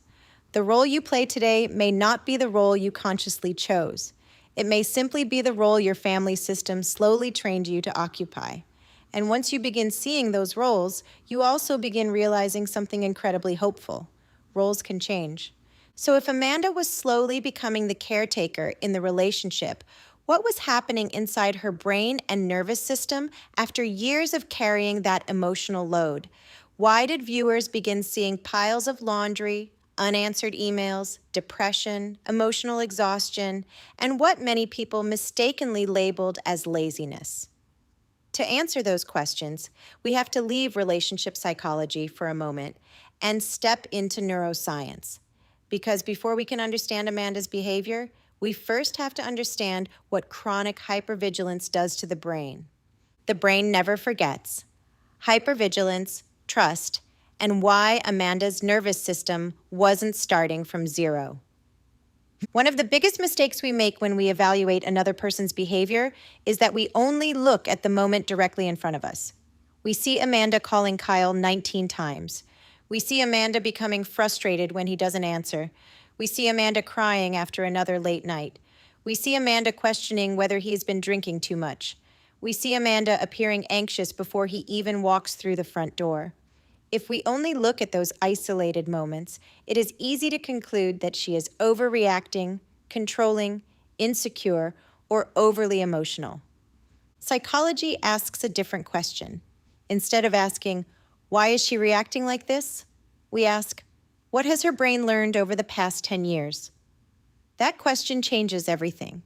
the role you play today may not be the role you consciously chose. It may simply be the role your family system slowly trained you to occupy. And once you begin seeing those roles, you also begin realizing something incredibly hopeful. Roles can change. So if Amanda was slowly becoming the caretaker in the relationship, what was happening inside her brain and nervous system after years of carrying that emotional load? Why did viewers begin seeing piles of laundry, unanswered emails, depression, emotional exhaustion, and what many people mistakenly labeled as laziness? To answer those questions, we have to leave relationship psychology for a moment and step into neuroscience. Because before we can understand Amanda's behavior, we first have to understand what chronic hypervigilance does to the brain. The brain never forgets. Hypervigilance, trust, and why Amanda's nervous system wasn't starting from zero. One of the biggest mistakes we make when we evaluate another person's behavior is that we only look at the moment directly in front of us. We see Amanda calling Kyle 19 times. We see Amanda becoming frustrated when he doesn't answer. We see Amanda crying after another late night. We see Amanda questioning whether he's been drinking too much. We see Amanda appearing anxious before he even walks through the front door. If we only look at those isolated moments, it is easy to conclude that she is overreacting, controlling, insecure, or overly emotional. Psychology asks a different question. Instead of asking, why is she reacting like this? We ask, what has her brain learned over the past 10 years? That question changes everything.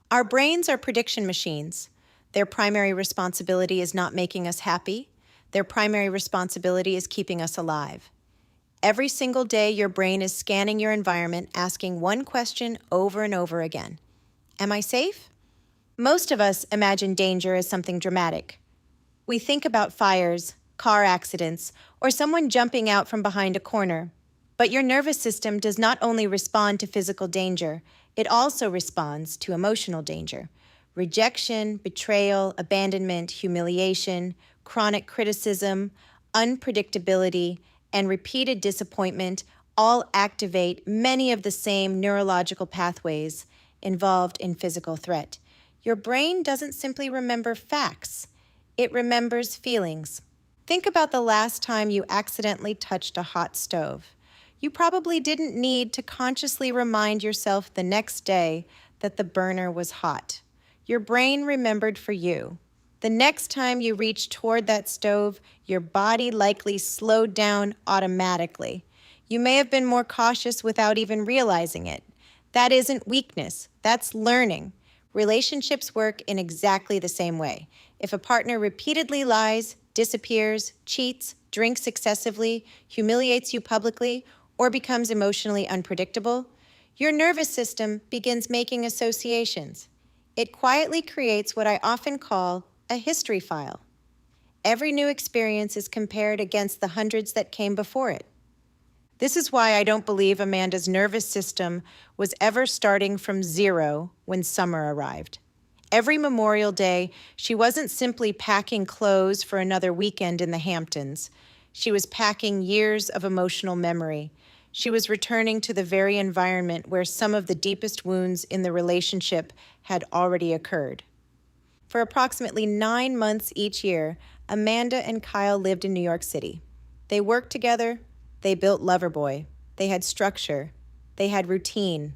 Our brains are prediction machines. Their primary responsibility is not making us happy. Their primary responsibility is keeping us alive. Every single day, your brain is scanning your environment, asking one question over and over again. Am I safe? Most of us imagine danger as something dramatic. We think about fires, car accidents, or someone jumping out from behind a corner. But your nervous system does not only respond to physical danger, it also responds to emotional danger. Rejection, betrayal, abandonment, humiliation, chronic criticism, unpredictability, and repeated disappointment all activate many of the same neurological pathways involved in physical threat. Your brain doesn't simply remember facts, it remembers feelings. Think about the last time you accidentally touched a hot stove. You probably didn't need to consciously remind yourself the next day that the burner was hot. Your brain remembered for you. The next time you reached toward that stove, your body likely slowed down automatically. You may have been more cautious without even realizing it. That isn't weakness, that's learning. Relationships work in exactly the same way. If a partner repeatedly lies, disappears, cheats, drinks excessively, humiliates you publicly, or becomes emotionally unpredictable, your nervous system begins making associations. It quietly creates what I often call a history file. Every new experience is compared against the hundreds that came before it. This is why I don't believe Amanda's nervous system was ever starting from zero when summer arrived. Every Memorial Day, she wasn't simply packing clothes for another weekend in the Hamptons. She was packing years of emotional memory. She was returning to the very environment where some of the deepest wounds in the relationship had already occurred. For approximately 9 months each year, Amanda and Kyle lived in New York City. They worked together. They built Loverboy. They had structure. They had routine.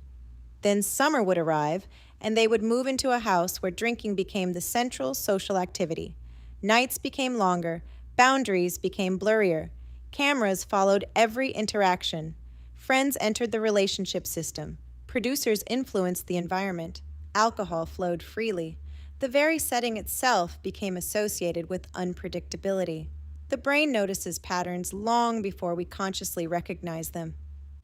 Then summer would arrive, and they would move into a house where drinking became the central social activity. Nights became longer. Boundaries became blurrier. Cameras followed every interaction. Friends entered the relationship system. Producers influenced the environment. Alcohol flowed freely. The very setting itself became associated with unpredictability. The brain notices patterns long before we consciously recognize them.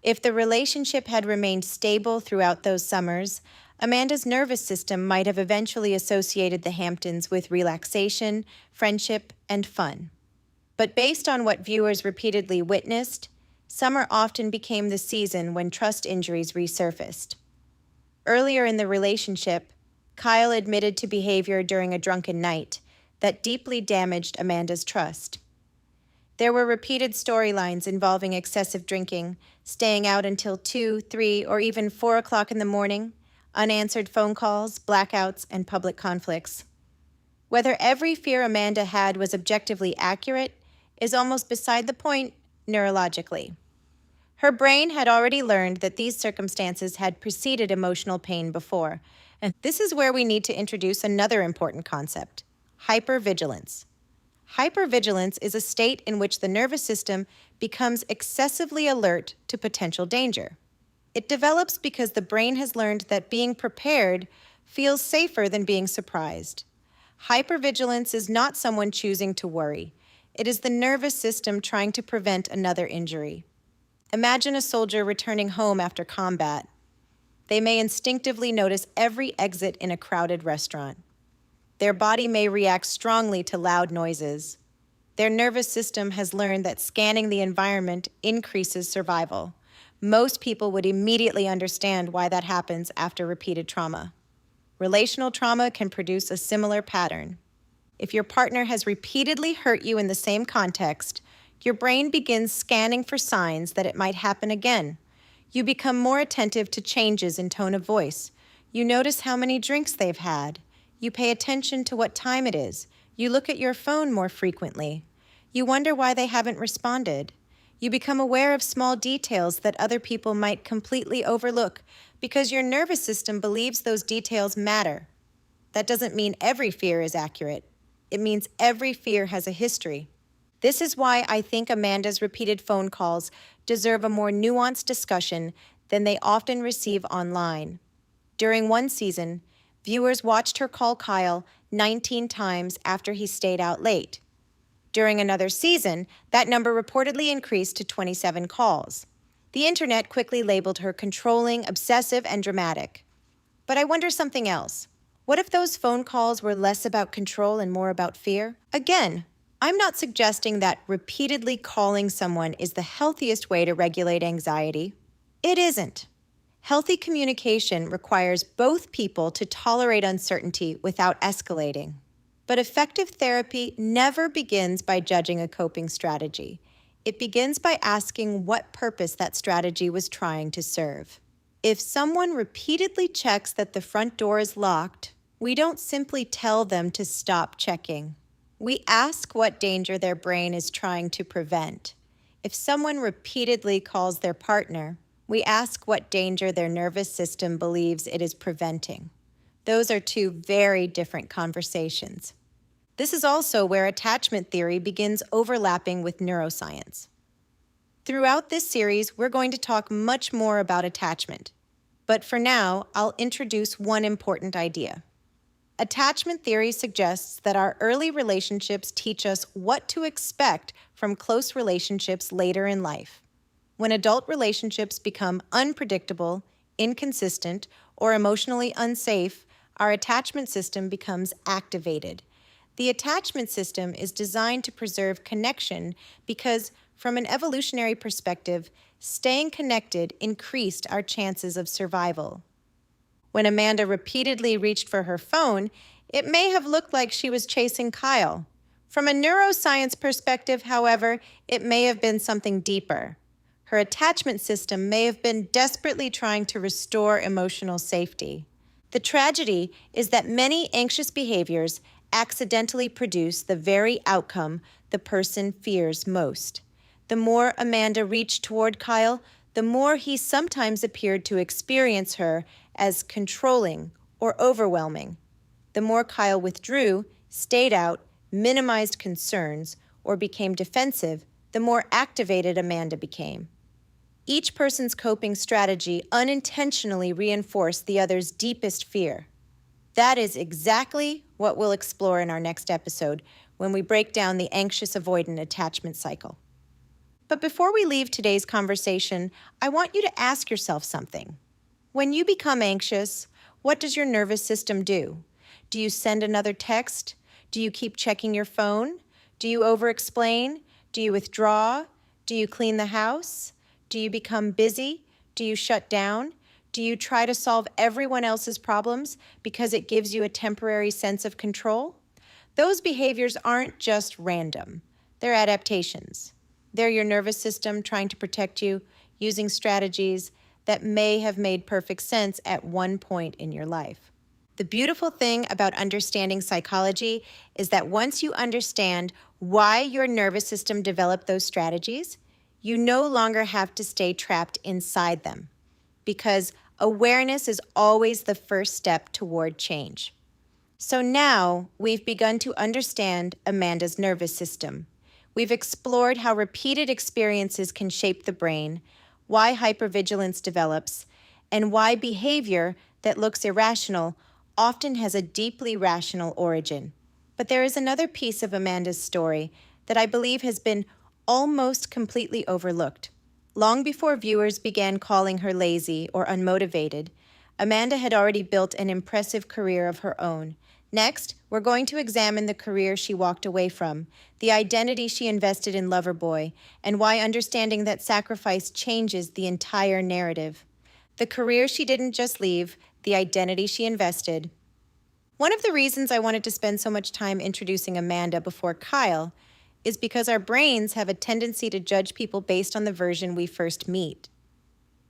If the relationship had remained stable throughout those summers, Amanda's nervous system might have eventually associated the Hamptons with relaxation, friendship, and fun. But based on what viewers repeatedly witnessed, summer often became the season when trust injuries resurfaced. Earlier in the relationship, Kyle admitted to behavior during a drunken night that deeply damaged Amanda's trust. There were repeated storylines involving excessive drinking, staying out until 2, 3, or even 4 o'clock in the morning, unanswered phone calls, blackouts, and public conflicts. Whether every fear Amanda had was objectively accurate is almost beside the point neurologically. Her brain had already learned that these circumstances had preceded emotional pain before, and this is where we need to introduce another important concept: hypervigilance. Hypervigilance is a state in which the nervous system becomes excessively alert to potential danger. It develops because the brain has learned that being prepared feels safer than being surprised. Hypervigilance is not someone choosing to worry. It is the nervous system trying to prevent another injury. Imagine a soldier returning home after combat. They may instinctively notice every exit in a crowded restaurant. Their body may react strongly to loud noises. Their nervous system has learned that scanning the environment increases survival. Most people would immediately understand why that happens after repeated trauma. Relational trauma can produce a similar pattern. If your partner has repeatedly hurt you in the same context, your brain begins scanning for signs that it might happen again. You become more attentive to changes in tone of voice. You notice how many drinks they've had. You pay attention to what time it is. You look at your phone more frequently. You wonder why they haven't responded. You become aware of small details that other people might completely overlook because your nervous system believes those details matter. That doesn't mean every fear is accurate. It means every fear has a history. This is why I think Amanda's repeated phone calls deserve a more nuanced discussion than they often receive online. During one season, viewers watched her call Kyle 19 times after he stayed out late. During another season, that number reportedly increased to 27 calls. The internet quickly labeled her controlling, obsessive, and dramatic. But I wonder something else. What if those phone calls were less about control and more about fear? Again, I'm not suggesting that repeatedly calling someone is the healthiest way to regulate anxiety. It isn't. Healthy communication requires both people to tolerate uncertainty without escalating. But effective therapy never begins by judging a coping strategy. It begins by asking what purpose that strategy was trying to serve. If someone repeatedly checks that the front door is locked, we don't simply tell them to stop checking. We ask what danger their brain is trying to prevent. If someone repeatedly calls their partner, we ask what danger their nervous system believes it is preventing. Those are two very different conversations. This is also where attachment theory begins overlapping with neuroscience. Throughout this series, we're going to talk much more about attachment. But for now, I'll introduce one important idea. Attachment theory suggests that our early relationships teach us what to expect from close relationships later in life. When adult relationships become unpredictable, inconsistent, or emotionally unsafe, our attachment system becomes activated. The attachment system is designed to preserve connection because, from an evolutionary perspective, staying connected increased our chances of survival. When Amanda repeatedly reached for her phone, it may have looked like she was chasing Kyle. From a neuroscience perspective, however, it may have been something deeper. Her attachment system may have been desperately trying to restore emotional safety. The tragedy is that many anxious behaviors accidentally produce the very outcome the person fears most. The more Amanda reached toward Kyle, the more he sometimes appeared to experience her as controlling or overwhelming. The more Kyle withdrew, stayed out, minimized concerns, or became defensive, the more activated Amanda became. Each person's coping strategy unintentionally reinforced the other's deepest fear. That is exactly what we'll explore in our next episode when we break down the anxious avoidant attachment cycle. But before we leave today's conversation, I want you to ask yourself something. When you become anxious, what does your nervous system do? Do you send another text? Do you keep checking your phone? Do you over-explain? Do you withdraw? Do you clean the house? Do you become busy? Do you shut down? Do you try to solve everyone else's problems because it gives you a temporary sense of control? Those behaviors aren't just random. They're adaptations. They're your nervous system trying to protect you using strategies that may have made perfect sense at one point in your life. The beautiful thing about understanding psychology is that once you understand why your nervous system developed those strategies, you no longer have to stay trapped inside them, because awareness is always the first step toward change. So now we've begun to understand Amanda's nervous system. We've explored how repeated experiences can shape the brain, why hypervigilance develops, and why behavior that looks irrational often has a deeply rational origin. But there is another piece of Amanda's story that I believe has been almost completely overlooked. Long before viewers began calling her lazy or unmotivated, Amanda had already built an impressive career of her own. Next, we're going to examine the career she walked away from, the identity she invested in Loverboy, and why understanding that sacrifice changes the entire narrative. The career she didn't just leave, the identity she invested. One of the reasons I wanted to spend so much time introducing Amanda before Kyle is because our brains have a tendency to judge people based on the version we first meet.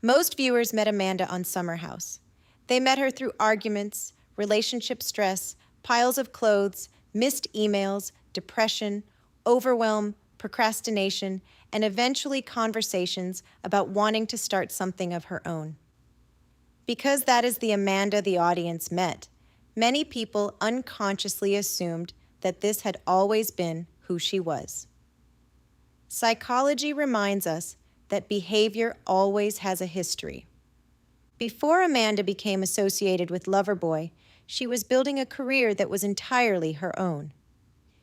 Most viewers met Amanda on Summer House. They met her through arguments, relationship stress, Piles of clothes, missed emails, depression, overwhelm, procrastination, and eventually conversations about wanting to start something of her own. Because that is the Amanda the audience met, many people unconsciously assumed that this had always been who she was. Psychology reminds us that behavior always has a history. Before Amanda became associated with Loverboy, she was building a career that was entirely her own.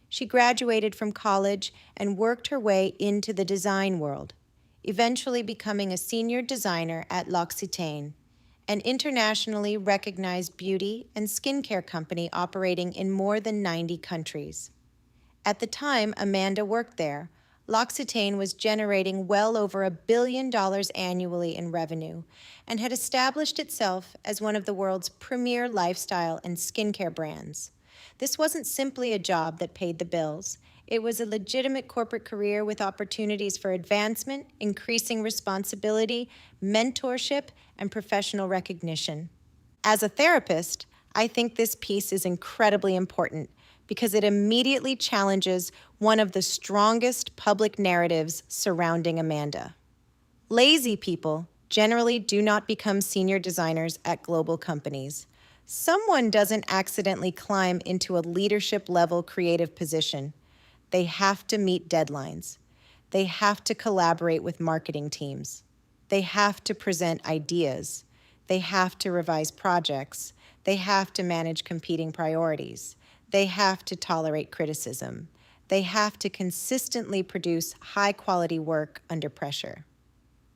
She graduated from college and worked her way into the design world, eventually becoming a senior designer at L'Occitane, an internationally recognized beauty and skincare company operating in more than 90 countries. At the time Amanda worked there, L'Occitane was generating well over $1 billion annually in revenue and had established itself as one of the world's premier lifestyle and skincare brands. This wasn't simply a job that paid the bills. It was a legitimate corporate career with opportunities for advancement, increasing responsibility, mentorship, and professional recognition. As a therapist, I think this piece is incredibly important because it immediately challenges one of the strongest public narratives surrounding Amanda. Lazy people generally do not become senior designers at global companies. Someone doesn't accidentally climb into a leadership-level creative position. They have to meet deadlines. They have to collaborate with marketing teams. They have to present ideas. They have to revise projects. They have to manage competing priorities. They have to tolerate criticism. They have to consistently produce high-quality work under pressure.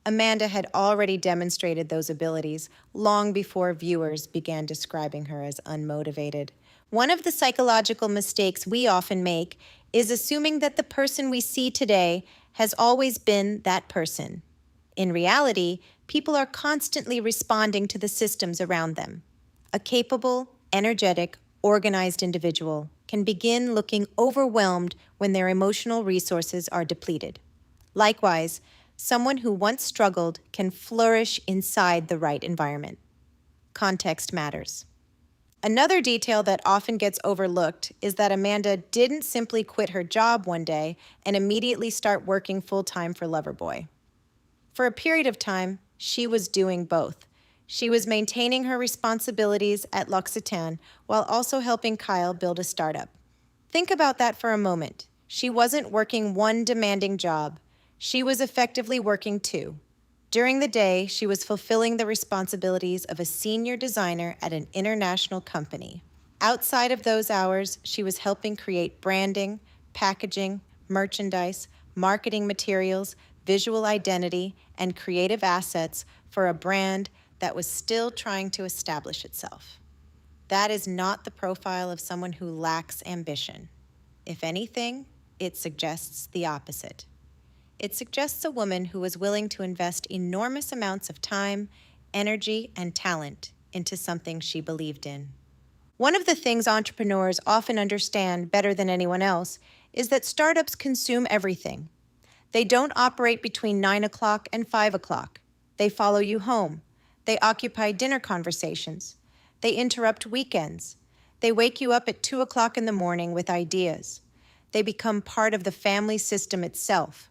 Amanda had already demonstrated those abilities long before viewers began describing her as unmotivated. One of the psychological mistakes we often make is assuming that the person we see today has always been that person. In reality, people are constantly responding to the systems around them. A capable, energetic, organized individual can begin looking overwhelmed when their emotional resources are depleted. Likewise, someone who once struggled can flourish inside the right environment. Context matters. Another detail that often gets overlooked is that Amanda didn't simply quit her job one day and immediately start working full-time for Loverboy. For a period of time, she was doing both. She was maintaining her responsibilities at L'Occitane while also helping Kyle build a startup. Think about that for a moment. She wasn't working one demanding job. She was effectively working two. During the day, she was fulfilling the responsibilities of a senior designer at an international company. Outside of those hours, she was helping create branding, packaging, merchandise, marketing materials, visual identity, and creative assets for a brand that was still trying to establish itself. That is not the profile of someone who lacks ambition. If anything, it suggests the opposite. It suggests a woman who was willing to invest enormous amounts of time, energy, and talent into something she believed in. One of the things entrepreneurs often understand better than anyone else is that startups consume everything. They don't operate between 9 o'clock and 5 o'clock. They follow you home. They occupy dinner conversations. They interrupt weekends. They wake you up at 2 o'clock in the morning with ideas. They become part of the family system itself.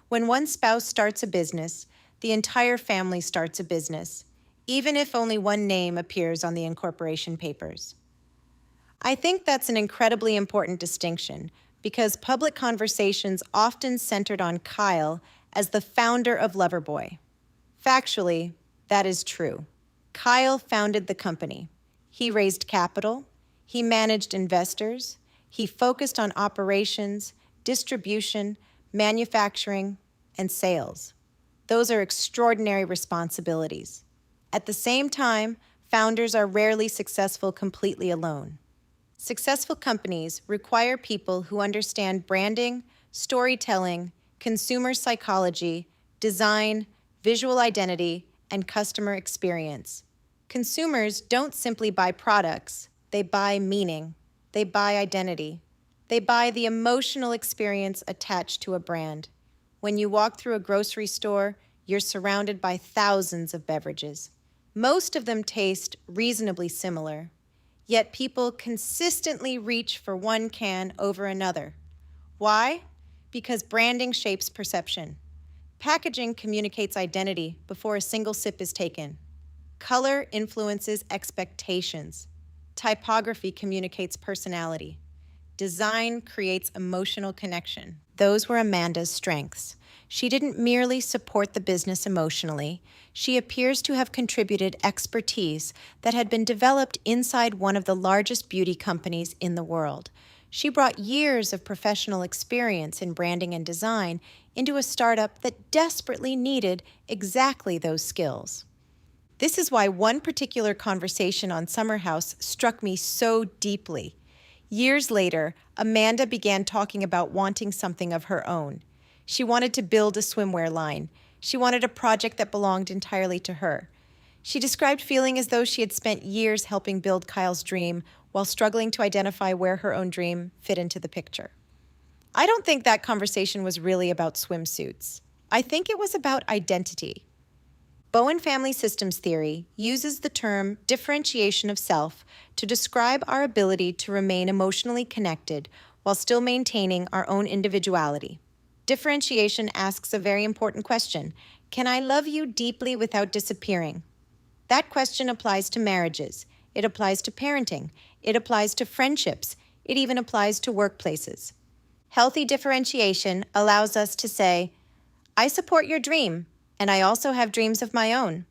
When one spouse starts a business, the entire family starts a business, even if only one name appears on the incorporation papers. I think that's an incredibly important distinction because public conversations often centered on Kyle as the founder of Loverboy. Factually, that is true. Kyle founded the company. He raised capital. He managed investors. He focused on operations, distribution, manufacturing, and sales. Those are extraordinary responsibilities. At the same time, founders are rarely successful completely alone. Successful companies require people who understand branding, storytelling, consumer psychology, design, visual identity, and customer experience. Consumers don't simply buy products, they buy meaning, they buy identity, they buy the emotional experience attached to a brand. When you walk through a grocery store, you're surrounded by thousands of beverages. Most of them taste reasonably similar, Yet people consistently reach for one can over another. Why? Because branding shapes perception. Packaging communicates identity before a single sip is taken. Color influences expectations. Typography communicates personality. Design creates emotional connection. Those were Amanda's strengths. She didn't merely support the business emotionally. She appears to have contributed expertise that had been developed inside one of the largest beauty companies in the world. She brought years of professional experience in branding and design into a startup that desperately needed exactly those skills. This is why one particular conversation on Summer House struck me so deeply. Years later, Amanda began talking about wanting something of her own. She wanted to build a swimwear line. She wanted a project that belonged entirely to her. She described feeling as though she had spent years helping build Kyle's dream while struggling to identify where her own dream fit into the picture. I don't think that conversation was really about swimsuits. I think it was about identity. Bowen Family Systems Theory uses the term differentiation of self to describe our ability to remain emotionally connected while still maintaining our own individuality. Differentiation asks a very important question. Can I love you deeply without disappearing? That question applies to marriages. It applies to parenting. It applies to friendships. It even applies to workplaces. Healthy differentiation allows us to say, I support your dream, and I also have dreams of my own.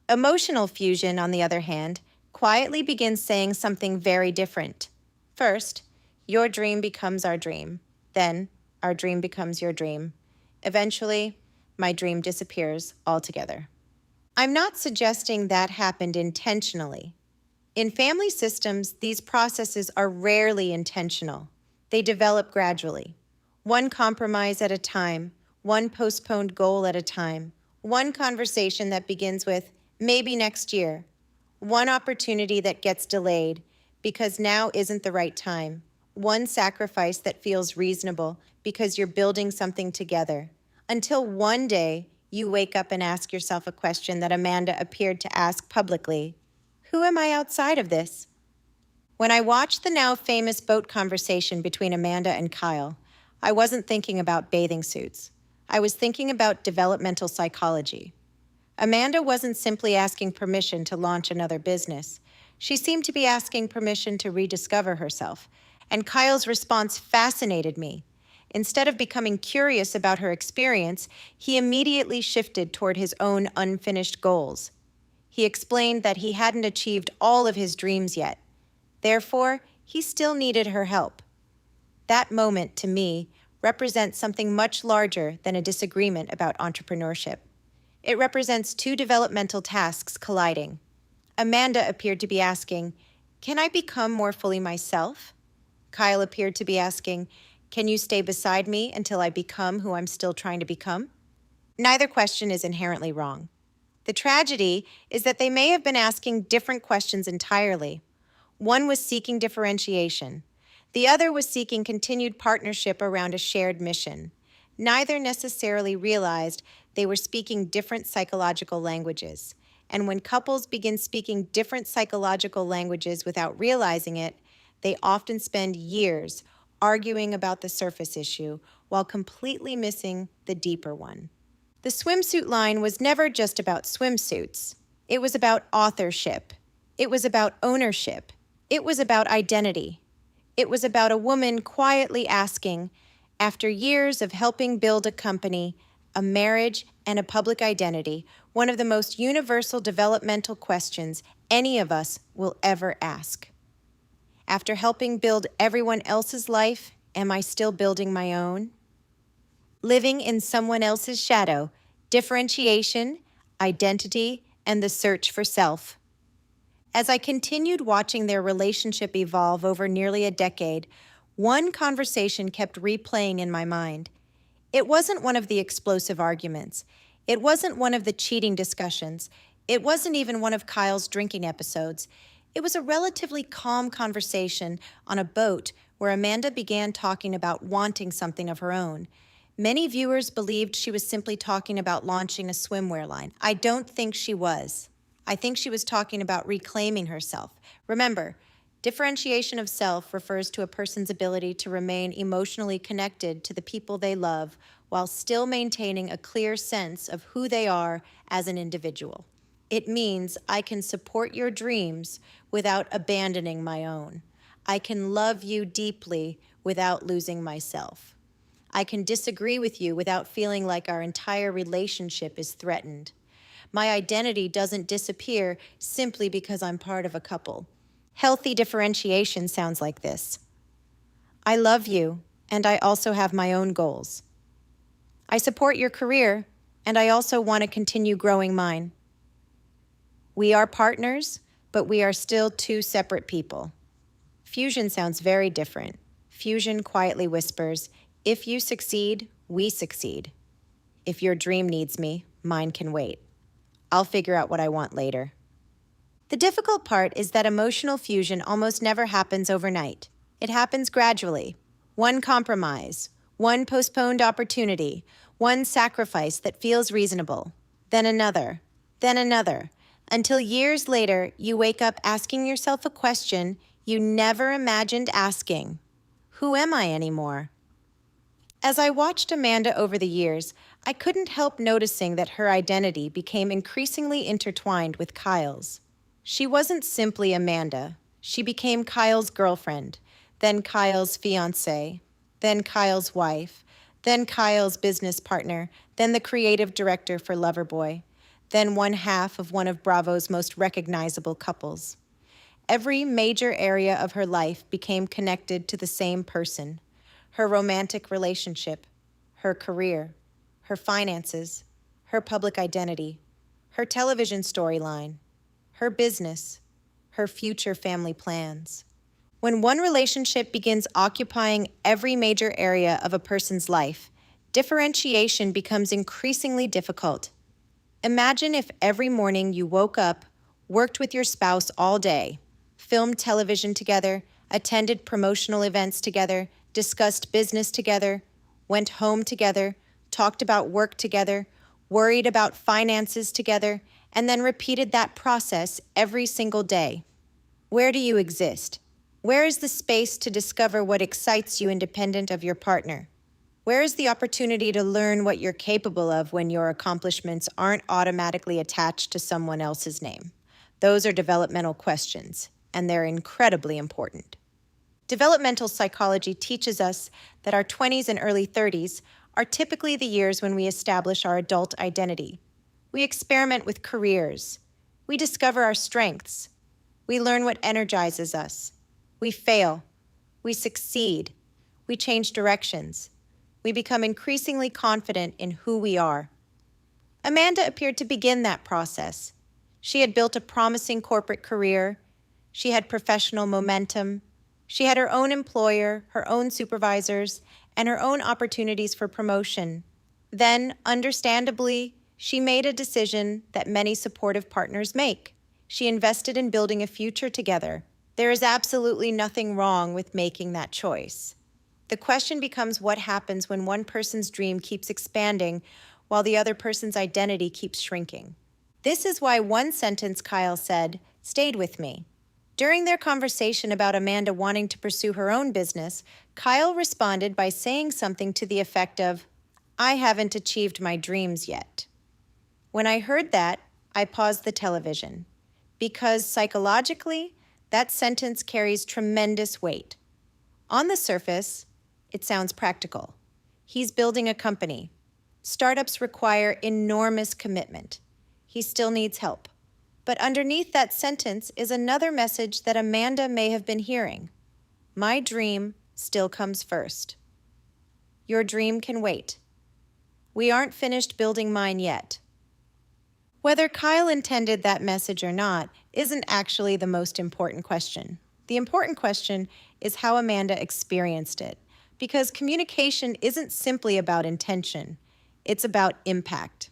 Emotional fusion, on the other hand, quietly begins saying something very different. First, your dream becomes our dream. Then, our dream becomes your dream. Eventually, my dream disappears altogether. I'm not suggesting that happened intentionally. In family systems, these processes are rarely intentional. They develop gradually. One compromise at a time, one postponed goal at a time, one conversation that begins with, maybe next year, one opportunity that gets delayed because now isn't the right time, one sacrifice that feels reasonable because you're building something together, until one day you wake up and ask yourself a question that Amanda appeared to ask publicly. Who am I outside of this? When I watched the now famous boat conversation between Amanda and Kyle, I wasn't thinking about bathing suits. I was thinking about developmental psychology. Amanda wasn't simply asking permission to launch another business. She seemed to be asking permission to rediscover herself. And Kyle's response fascinated me. Instead of becoming curious about her experience, he immediately shifted toward his own unfinished goals. He explained that he hadn't achieved all of his dreams yet. Therefore, he still needed her help. That moment, to me, represents something much larger than a disagreement about entrepreneurship. It represents two developmental tasks colliding. Amanda appeared to be asking, can I become more fully myself? Kyle appeared to be asking, can you stay beside me until I become who I'm still trying to become? Neither question is inherently wrong. The tragedy is that they may have been asking different questions entirely. One was seeking differentiation. The other was seeking continued partnership around a shared mission. Neither necessarily realized they were speaking different psychological languages. And when couples begin speaking different psychological languages without realizing it, they often spend years arguing about the surface issue while completely missing the deeper one. The swimsuit line was never just about swimsuits. It was about authorship. It was about ownership. It was about identity. It was about a woman quietly asking, after years of helping build a company, a marriage, and a public identity, one of the most universal developmental questions any of us will ever ask. After helping build everyone else's life, am I still building my own? Living in someone else's shadow, differentiation, identity, and the search for self. As I continued watching their relationship evolve over nearly a decade, one conversation kept replaying in my mind. It wasn't one of the explosive arguments. It wasn't one of the cheating discussions. It wasn't even one of Kyle's drinking episodes. It was a relatively calm conversation on a boat where Amanda began talking about wanting something of her own. Many viewers believed she was simply talking about launching a swimwear line. I don't think she was. I think she was talking about reclaiming herself. Remember, Differentiation of self refers to a person's ability to remain emotionally connected to the people they love while still maintaining a clear sense of who they are as an individual. It means I can support your dreams without abandoning my own. I can love you deeply without losing myself. I can disagree with you without feeling like our entire relationship is threatened. My identity doesn't disappear simply because I'm part of a couple. Healthy differentiation sounds like this. I love you, and I also have my own goals. I support your career, and I also want to continue growing mine. We are partners, but we are still two separate people. Fusion sounds very different. Fusion quietly whispers, if you succeed, we succeed. If your dream needs me, mine can wait. I'll figure out what I want later. The difficult part is that emotional fusion almost never happens overnight. It happens gradually. One compromise, one postponed opportunity, one sacrifice that feels reasonable, then another, until years later you wake up asking yourself a question you never imagined asking. Who am I anymore? As I watched Amanda over the years, I couldn't help noticing that her identity became increasingly intertwined with Kyle's. She wasn't simply Amanda. She became Kyle's girlfriend, then Kyle's fiancée, then Kyle's wife, then Kyle's business partner, then the creative director for Loverboy, then one half of one of Bravo's most recognizable couples. Every major area of her life became connected to the same person: her romantic relationship, her career, her finances, her public identity, her television storyline, her business, her future family plans. When one relationship begins occupying every major area of a person's life, differentiation becomes increasingly difficult. Imagine if every morning you woke up, worked with your spouse all day, filmed television together, attended promotional events together, discussed business together, went home together, talked about work together, worried about finances together, and then repeated that process every single day. Where do you exist? Where is the space to discover what excites you independent of your partner? Where is the opportunity to learn what you're capable of when your accomplishments aren't automatically attached to someone else's name? Those are developmental questions, and they're incredibly important. Developmental psychology teaches us that our 20s and early 30s are typically the years when we establish our adult identity. We experiment with careers. We discover our strengths. We learn what energizes us. We fail. We succeed. We change directions. We become increasingly confident in who we are. Amanda appeared to begin that process. She had built a promising corporate career. She had professional momentum. She had her own employer, her own supervisors, and her own opportunities for promotion. Then, understandably, she made a decision that many supportive partners make. She invested in building a future together. There is absolutely nothing wrong with making that choice. The question becomes what happens when one person's dream keeps expanding while the other person's identity keeps shrinking. This is why one sentence Kyle said stayed with me. During their conversation about Amanda wanting to pursue her own business, Kyle responded by saying something to the effect of, "I haven't achieved my dreams yet." When I heard that, I paused the television, because psychologically, that sentence carries tremendous weight. On the surface, it sounds practical. He's building a company. Startups require enormous commitment. He still needs help. But underneath that sentence is another message that Amanda may have been hearing. My dream still comes first. Your dream can wait. We aren't finished building mine yet. Whether Kyle intended that message or not isn't actually the most important question. The important question is how Amanda experienced it, because communication isn't simply about intention, it's about impact.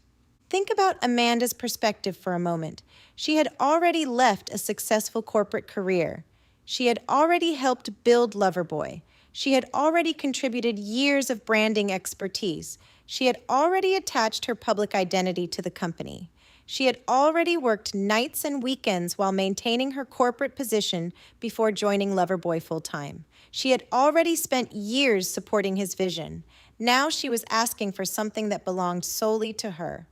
Think about Amanda's perspective for a moment. She had already left a successful corporate career. She had already helped build Loverboy. She had already contributed years of branding expertise. She had already attached her public identity to the company. She had already worked nights and weekends while maintaining her corporate position before joining Loverboy full-time. She had already spent years supporting his vision. Now she was asking for something that belonged solely to her.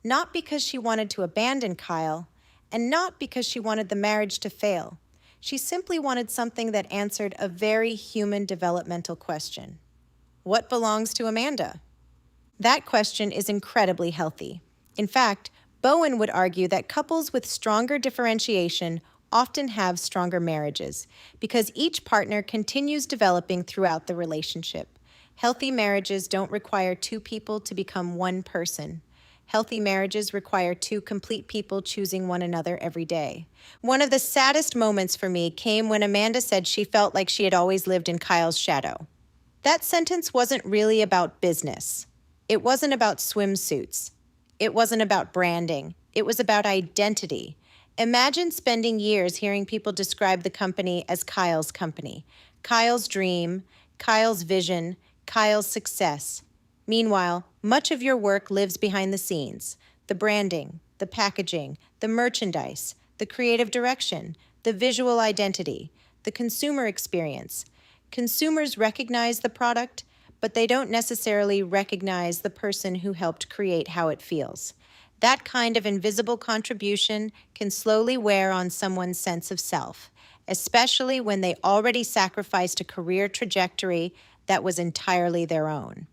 Not because she wanted to abandon Kyle, and not because she wanted the marriage to fail. She simply wanted something that answered a very human developmental question. What belongs to Amanda? That question is incredibly healthy. In fact, Bowen would argue that couples with stronger differentiation often have stronger marriages because each partner continues developing throughout the relationship. Healthy marriages don't require two people to become one person. Healthy marriages require two complete people choosing one another every day. One of the saddest moments for me came when Amanda said she felt like she had always lived in Kyle's shadow. That sentence wasn't really about business. It wasn't about swimsuits. It wasn't about branding. It was about identity. Imagine spending years hearing people describe the company as Kyle's company, Kyle's dream, Kyle's vision, Kyle's success. Meanwhile, much of your work lives behind the scenes: the branding, the packaging, the merchandise, the creative direction, the visual identity, the consumer experience. Consumers recognize the product, but they don't necessarily recognize the person who helped create how it feels. That kind of invisible contribution can slowly wear on someone's sense of self, especially when they already sacrificed a career trajectory that was entirely their own.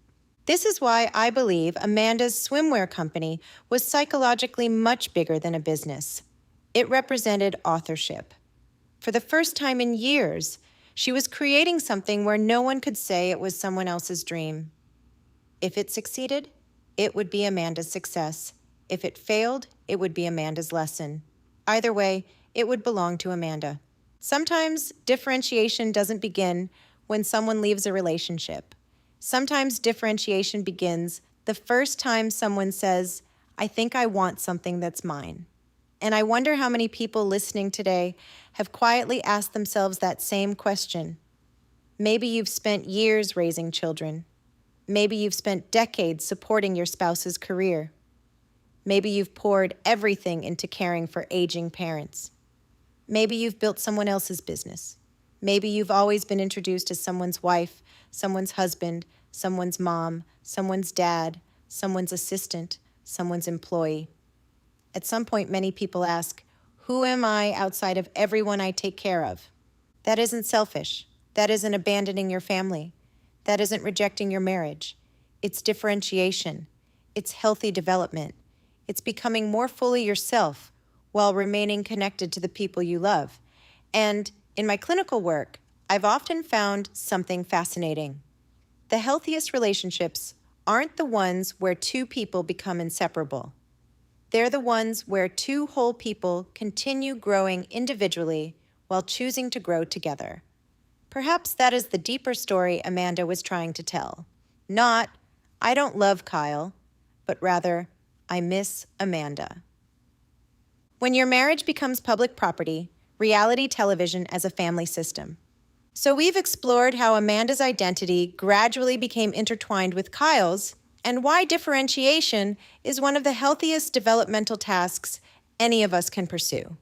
This is why I believe Amanda's swimwear company was psychologically much bigger than a business. It represented authorship. For the first time in years, she was creating something where no one could say it was someone else's dream. If it succeeded, it would be Amanda's success. If it failed, it would be Amanda's lesson. Either way, it would belong to Amanda. Sometimes differentiation doesn't begin when someone leaves a relationship. Sometimes differentiation begins the first time someone says, "I think I want something that's mine." And I wonder how many people listening today have quietly asked themselves that same question. Maybe you've spent years raising children. Maybe you've spent decades supporting your spouse's career. Maybe you've poured everything into caring for aging parents. Maybe you've built someone else's business. Maybe you've always been introduced as someone's wife, someone's husband, someone's mom, someone's dad, someone's assistant, someone's employee. At some point, many people ask, who am I outside of everyone I take care of? That isn't selfish. That isn't abandoning your family. That isn't rejecting your marriage. It's differentiation. It's healthy development. It's becoming more fully yourself while remaining connected to the people you love. And in my clinical work, I've often found something fascinating. The healthiest relationships aren't the ones where two people become inseparable. They're the ones where two whole people continue growing individually while choosing to grow together. Perhaps that is the deeper story Amanda was trying to tell. Not, I don't love Kyle, but rather, I miss Amanda. When your marriage becomes public property, reality television as a family system. So we've explored how Amanda's identity gradually became intertwined with Kyle's, and why differentiation is one of the healthiest developmental tasks any of us can pursue.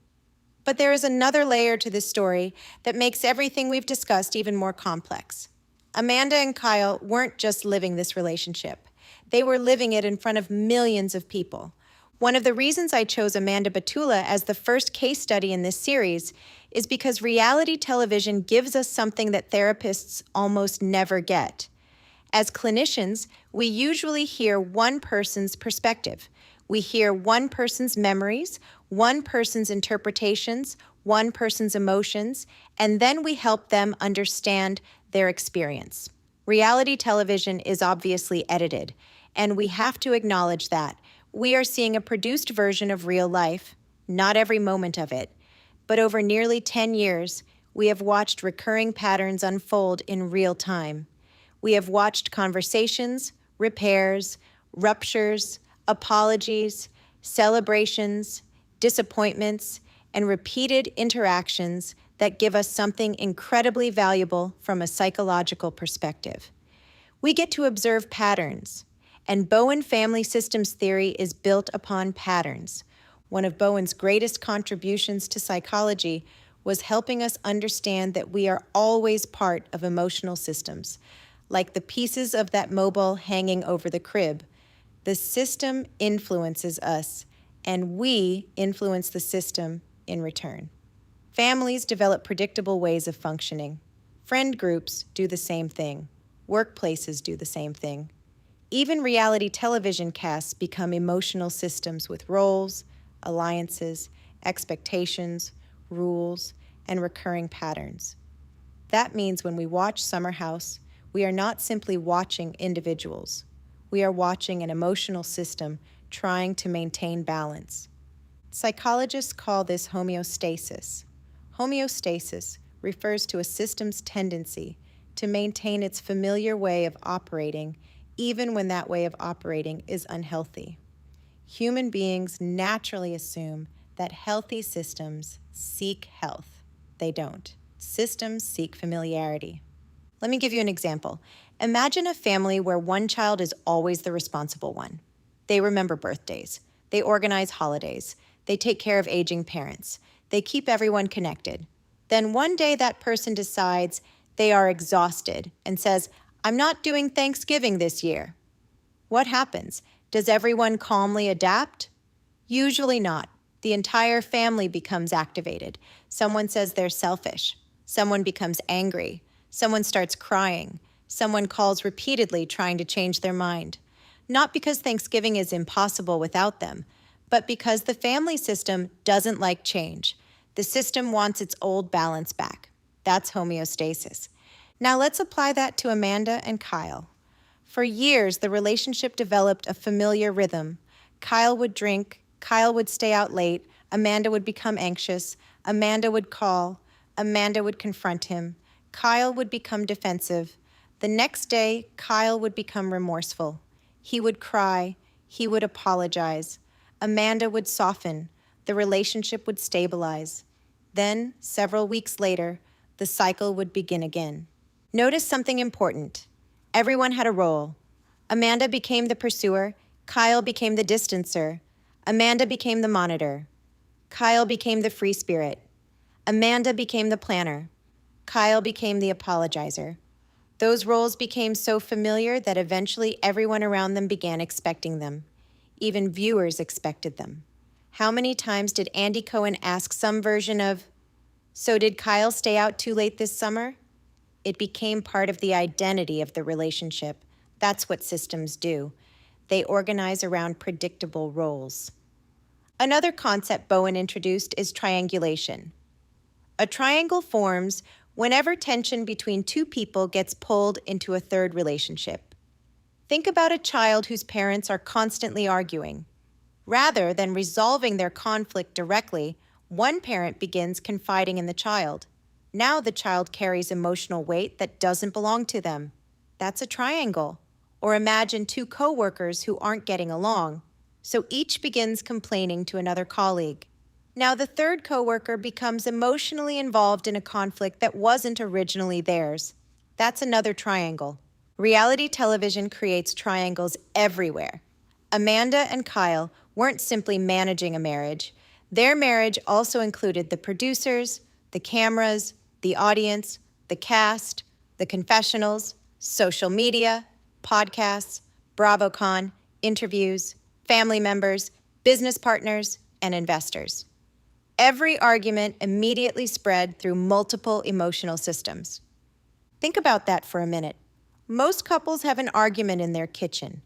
But there is another layer to this story that makes everything we've discussed even more complex. Amanda and Kyle weren't just living this relationship. They were living it in front of millions of people. One of the reasons I chose Amanda Batula as the first case study in this series is because reality television gives us something that therapists almost never get. As clinicians, we usually hear one person's perspective. We hear one person's memories, one person's interpretations, one person's emotions, and then we help them understand their experience. Reality television is obviously edited, and we have to acknowledge that. We are seeing a produced version of real life, not every moment of it, but over nearly 10 years, we have watched recurring patterns unfold in real time. We have watched conversations, repairs, ruptures, apologies, celebrations, disappointments, and repeated interactions that give us something incredibly valuable from a psychological perspective. We get to observe patterns, and Bowen family systems theory is built upon patterns. One of Bowen's greatest contributions to psychology was helping us understand that we are always part of emotional systems, like the pieces of that mobile hanging over the crib. The system influences us, and we influence the system in return. Families develop predictable ways of functioning. Friend groups do the same thing. Workplaces do the same thing. Even reality television casts become emotional systems with roles, alliances, expectations, rules, and recurring patterns. That means when we watch Summer House, we are not simply watching individuals. We are watching an emotional system trying to maintain balance. Psychologists call this homeostasis. Homeostasis refers to a system's tendency to maintain its familiar way of operating, even when that way of operating is unhealthy. Human beings naturally assume that healthy systems seek health. They don't. Systems seek familiarity. Let me give you an example. Imagine a family where one child is always the responsible one. They remember birthdays. They organize holidays. They take care of aging parents. They keep everyone connected. Then one day that person decides they are exhausted and says, "I'm not doing Thanksgiving this year." What happens? Does everyone calmly adapt? Usually not. The entire family becomes activated. Someone says they're selfish. Someone becomes angry. Someone starts crying. Someone calls repeatedly trying to change their mind. Not because Thanksgiving is impossible without them, but because the family system doesn't like change. The system wants its old balance back. That's homeostasis. Now let's apply that to Amanda and Kyle. For years, the relationship developed a familiar rhythm. Kyle would drink, Kyle would stay out late, Amanda would become anxious, Amanda would call, Amanda would confront him, Kyle would become defensive. The next day, Kyle would become remorseful. He would cry, he would apologize. Amanda would soften, the relationship would stabilize. Then, several weeks later, the cycle would begin again. Notice something important. Everyone had a role. Amanda became the pursuer, Kyle became the distancer, Amanda became the monitor, Kyle became the free spirit, Amanda became the planner, Kyle became the apologizer. Those roles became so familiar that eventually everyone around them began expecting them. Even viewers expected them. How many times did Andy Cohen ask some version of, "So did Kyle stay out too late this summer?" It became part of the identity of the relationship. That's what systems do. They organize around predictable roles. Another concept Bowen introduced is triangulation. A triangle forms whenever tension between two people gets pulled into a third relationship. Think about a child whose parents are constantly arguing. Rather than resolving their conflict directly, one parent begins confiding in the child. Now the child carries emotional weight that doesn't belong to them. That's a triangle. Or imagine two coworkers who aren't getting along, so each begins complaining to another colleague. Now the third coworker becomes emotionally involved in a conflict that wasn't originally theirs. That's another triangle. Reality television creates triangles everywhere. Amanda and Kyle weren't simply managing a marriage. Their marriage also included the producers, the cameras, the audience, the cast, the confessionals, social media, podcasts, BravoCon, interviews, family members, business partners, and investors. Every argument immediately spread through multiple emotional systems. Think about that for a minute. Most couples have an argument in their kitchen.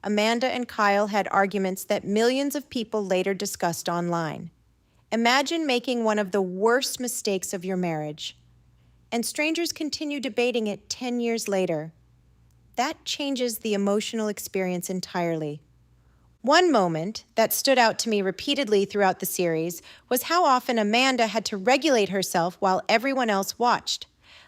Amanda and Kyle had arguments that millions of people later discussed online. Imagine making one of the worst mistakes of your marriage, and strangers continue debating it 10 years later. That changes the emotional experience entirely. One moment that stood out to me repeatedly throughout the series was how often Amanda had to regulate herself while everyone else watched.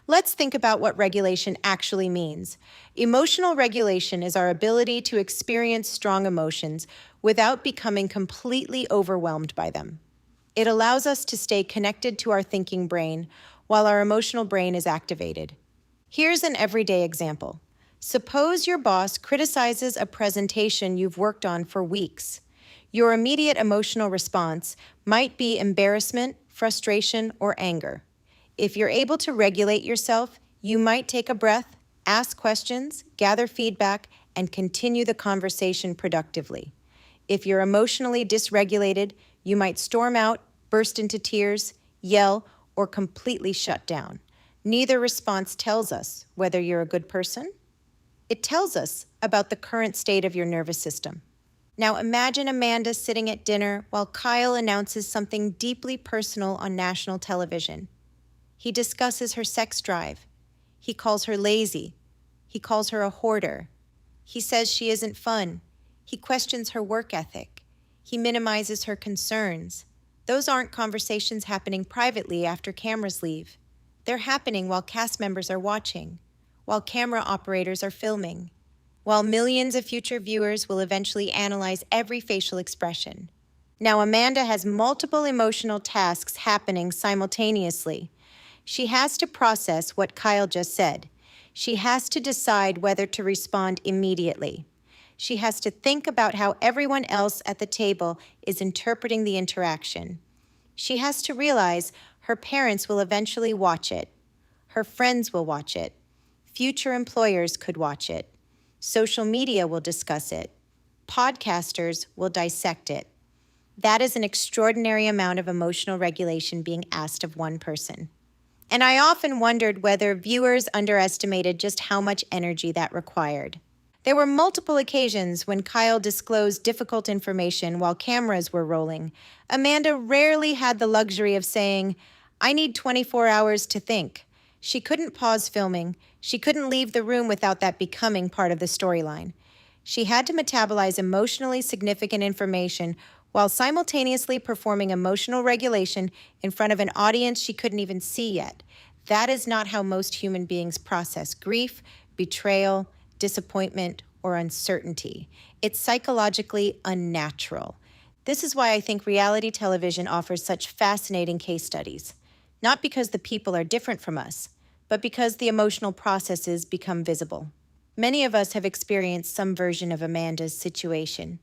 Let's think about what regulation actually means. Emotional regulation is our ability to experience strong emotions without becoming completely overwhelmed by them. It allows us to stay connected to our thinking brain while our emotional brain is activated. Here's an everyday example. Suppose your boss criticizes a presentation you've worked on for weeks. Your immediate emotional response might be embarrassment, frustration, or anger. If you're able to regulate yourself, you might take a breath, ask questions, gather feedback, and continue the conversation productively. If you're emotionally dysregulated, you might storm out, burst into tears, yell, or completely shut down. Neither response tells us whether you're a good person. It tells us about the current state of your nervous system. Now imagine Amanda sitting at dinner while Kyle announces something deeply personal on national television. He discusses her sex drive. He calls her lazy. He calls her a hoarder. He says she isn't fun. He questions her work ethic. He minimizes her concerns. Those aren't conversations happening privately after cameras leave. They're happening while cast members are watching, while camera operators are filming, while millions of future viewers will eventually analyze every facial expression. Now, Amanda has multiple emotional tasks happening simultaneously. She has to process what Kyle just said. She has to decide whether to respond immediately. She has to think about how everyone else at the table is interpreting the interaction. She has to realize her parents will eventually watch it. Her friends will watch it. Future employers could watch it. Social media will discuss it. Podcasters will dissect it. That is an extraordinary amount of emotional regulation being asked of one person. And I often wondered whether viewers underestimated just how much energy that required. There were multiple occasions when Kyle disclosed difficult information while cameras were rolling. Amanda rarely had the luxury of saying, "I need 24 hours to think." She couldn't pause filming. She couldn't leave the room without that becoming part of the storyline. She had to metabolize emotionally significant information while simultaneously performing emotional regulation in front of an audience she couldn't even see yet. That is not how most human beings process grief, betrayal, disappointment, or uncertainty. It's psychologically unnatural. This is why I think reality television offers such fascinating case studies. Not because the people are different from us, but because the emotional processes become visible. Many of us have experienced some version of Amanda's situation.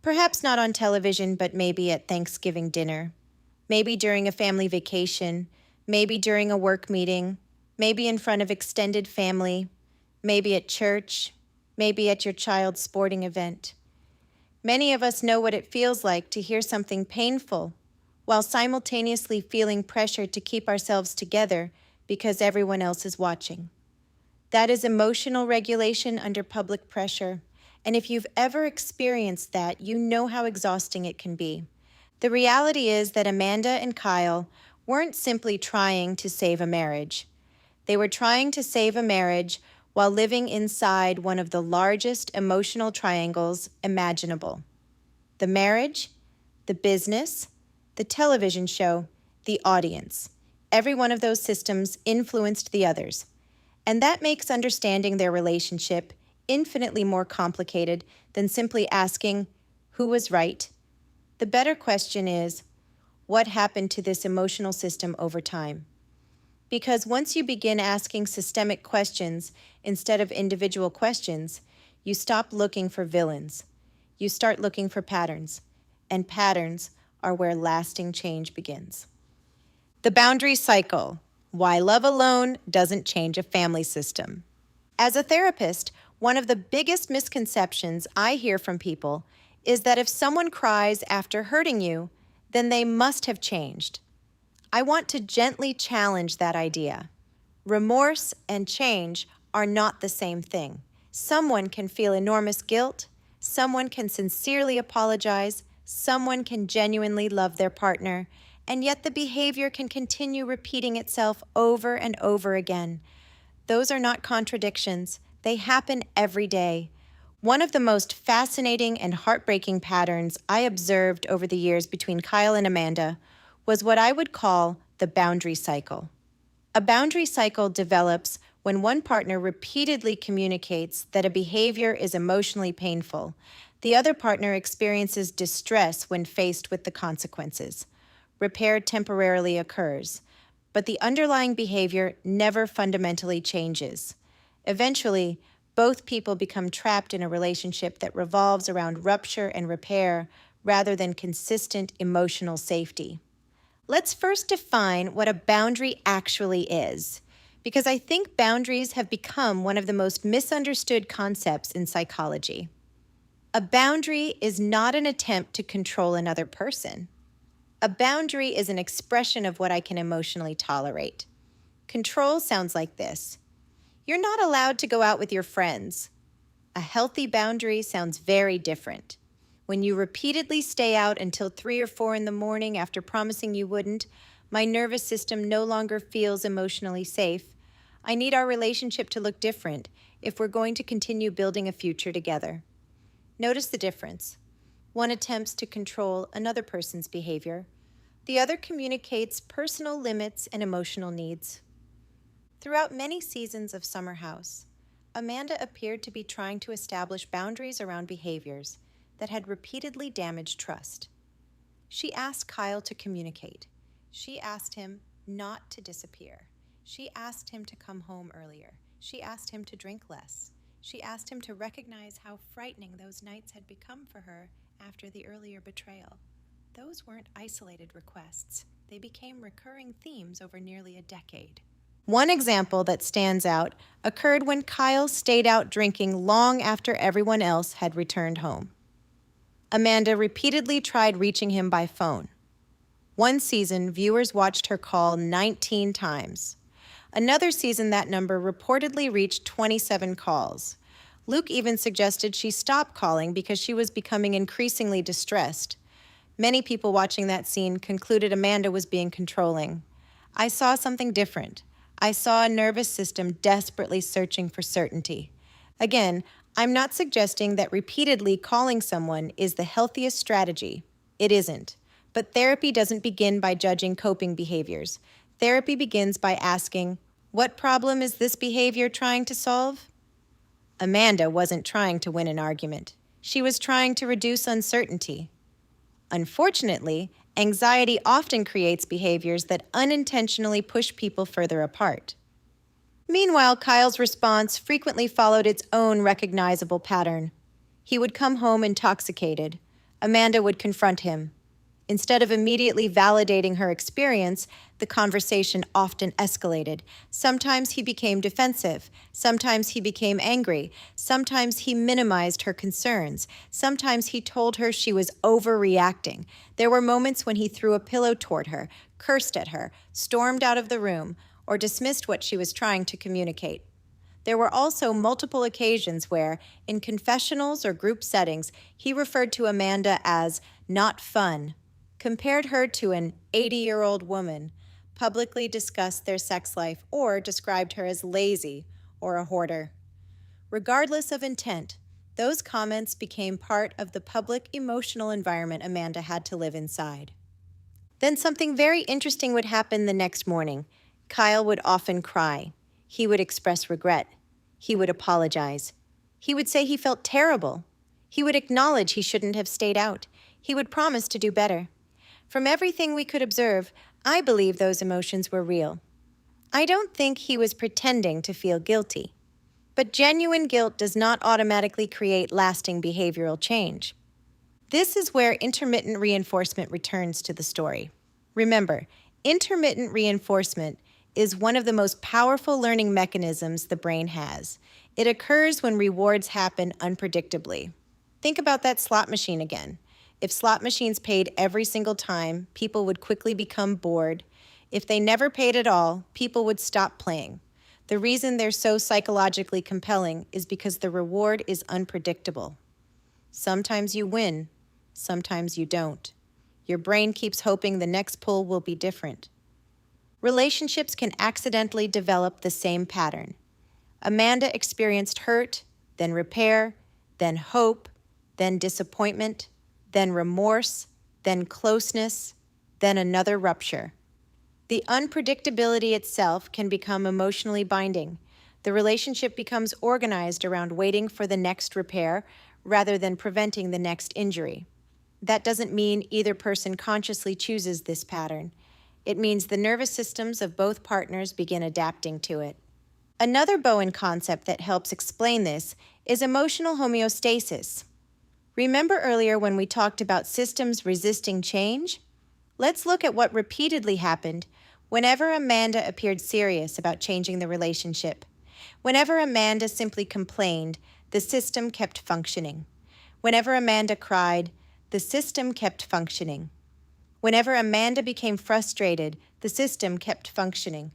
Perhaps not on television, but maybe at Thanksgiving dinner, maybe during a family vacation, maybe during a work meeting, maybe in front of extended family, maybe at church, maybe at your child's sporting event. Many of us know what it feels like to hear something painful while simultaneously feeling pressure to keep ourselves together because everyone else is watching. That is emotional regulation under public pressure. And if you've ever experienced that, you know how exhausting it can be. The reality is that Amanda and Kyle weren't simply trying to save a marriage. They were trying to save a marriage while living inside one of the largest emotional triangles imaginable. The marriage, the business, the television show, the audience. Every one of those systems influenced the others. And that makes understanding their relationship infinitely more complicated than simply asking, who was right? The better question is, what happened to this emotional system over time? Because once you begin asking systemic questions instead of individual questions, you stop looking for villains. You start looking for patterns, and patterns are where lasting change begins. The boundary cycle: why love alone doesn't change a family system. As a therapist, one of the biggest misconceptions I hear from people is that if someone cries after hurting you, then they must have changed. I want to gently challenge that idea. Remorse and change are not the same thing. Someone can feel enormous guilt, someone can sincerely apologize, someone can genuinely love their partner, and yet the behavior can continue repeating itself over and over again. Those are not contradictions. They happen every day. One of the most fascinating and heartbreaking patterns I observed over the years between Kyle and Amanda was what I would call the boundary cycle. A boundary cycle develops when one partner repeatedly communicates that a behavior is emotionally painful. The other partner experiences distress when faced with the consequences. Repair temporarily occurs, but the underlying behavior never fundamentally changes. Eventually, both people become trapped in a relationship that revolves around rupture and repair rather than consistent emotional safety. Let's first define what a boundary actually is, because I think boundaries have become one of the most misunderstood concepts in psychology. A boundary is not an attempt to control another person. A boundary is an expression of what I can emotionally tolerate. Control sounds like this. You're not allowed to go out with your friends. A healthy boundary sounds very different. When you repeatedly stay out until 3 or 4 in the morning after promising you wouldn't, my nervous system no longer feels emotionally safe. I need our relationship to look different if we're going to continue building a future together. Notice the difference. One attempts to control another person's behavior. The other communicates personal limits and emotional needs. Throughout many seasons of Summer House, Amanda appeared to be trying to establish boundaries around behaviors that had repeatedly damaged trust. She asked Kyle to communicate. She asked him not to disappear. She asked him to come home earlier. She asked him to drink less. She asked him to recognize how frightening those nights had become for her after the earlier betrayal. Those weren't isolated requests. They became recurring themes over nearly a decade. One example that stands out occurred when Kyle stayed out drinking long after everyone else had returned home. Amanda repeatedly tried reaching him by phone. One season, viewers watched her call 19 times. Another season, that number reportedly reached 27 calls. Luke even suggested she stop calling because she was becoming increasingly distressed. Many people watching that scene concluded Amanda was being controlling. I saw something different. I saw a nervous system desperately searching for certainty. Again, I'm not suggesting that repeatedly calling someone is the healthiest strategy. It isn't. But therapy doesn't begin by judging coping behaviors. Therapy begins by asking, what problem is this behavior trying to solve? Amanda wasn't trying to win an argument. She was trying to reduce uncertainty. Unfortunately, anxiety often creates behaviors that unintentionally push people further apart. Meanwhile, Kyle's response frequently followed its own recognizable pattern. He would come home intoxicated. Amanda would confront him. Instead of immediately validating her experience, the conversation often escalated. Sometimes he became defensive. Sometimes he became angry. Sometimes he minimized her concerns. Sometimes he told her she was overreacting. There were moments when he threw a pillow toward her, cursed at her, stormed out of the room, or dismissed what she was trying to communicate. There were also multiple occasions where, in confessionals or group settings, he referred to Amanda as not fun, compared her to an 80-year-old woman, publicly discussed their sex life, or described her as lazy or a hoarder. Regardless of intent, those comments became part of the public emotional environment Amanda had to live inside. Then something very interesting would happen the next morning. Kyle would often cry. He would express regret. He would apologize. He would say he felt terrible. He would acknowledge he shouldn't have stayed out. He would promise to do better. From everything we could observe, I believe those emotions were real. I don't think he was pretending to feel guilty. But genuine guilt does not automatically create lasting behavioral change. This is where intermittent reinforcement returns to the story. Remember, intermittent reinforcement is one of the most powerful learning mechanisms the brain has. It occurs when rewards happen unpredictably. Think about that slot machine again. If slot machines paid every single time, people would quickly become bored. If they never paid at all, people would stop playing. The reason they're so psychologically compelling is because the reward is unpredictable. Sometimes you win, sometimes you don't. Your brain keeps hoping the next pull will be different. Relationships can accidentally develop the same pattern. Amanda experienced hurt, then repair, then hope, then disappointment, then remorse, then closeness, then another rupture. The unpredictability itself can become emotionally binding. The relationship becomes organized around waiting for the next repair rather than preventing the next injury. That doesn't mean either person consciously chooses this pattern. It means the nervous systems of both partners begin adapting to it. Another Bowen concept that helps explain this is emotional homeostasis. Remember earlier when we talked about systems resisting change? Let's look at what repeatedly happened whenever Amanda appeared serious about changing the relationship. Whenever Amanda simply complained, the system kept functioning. Whenever Amanda cried, the system kept functioning. Whenever Amanda became frustrated, the system kept functioning.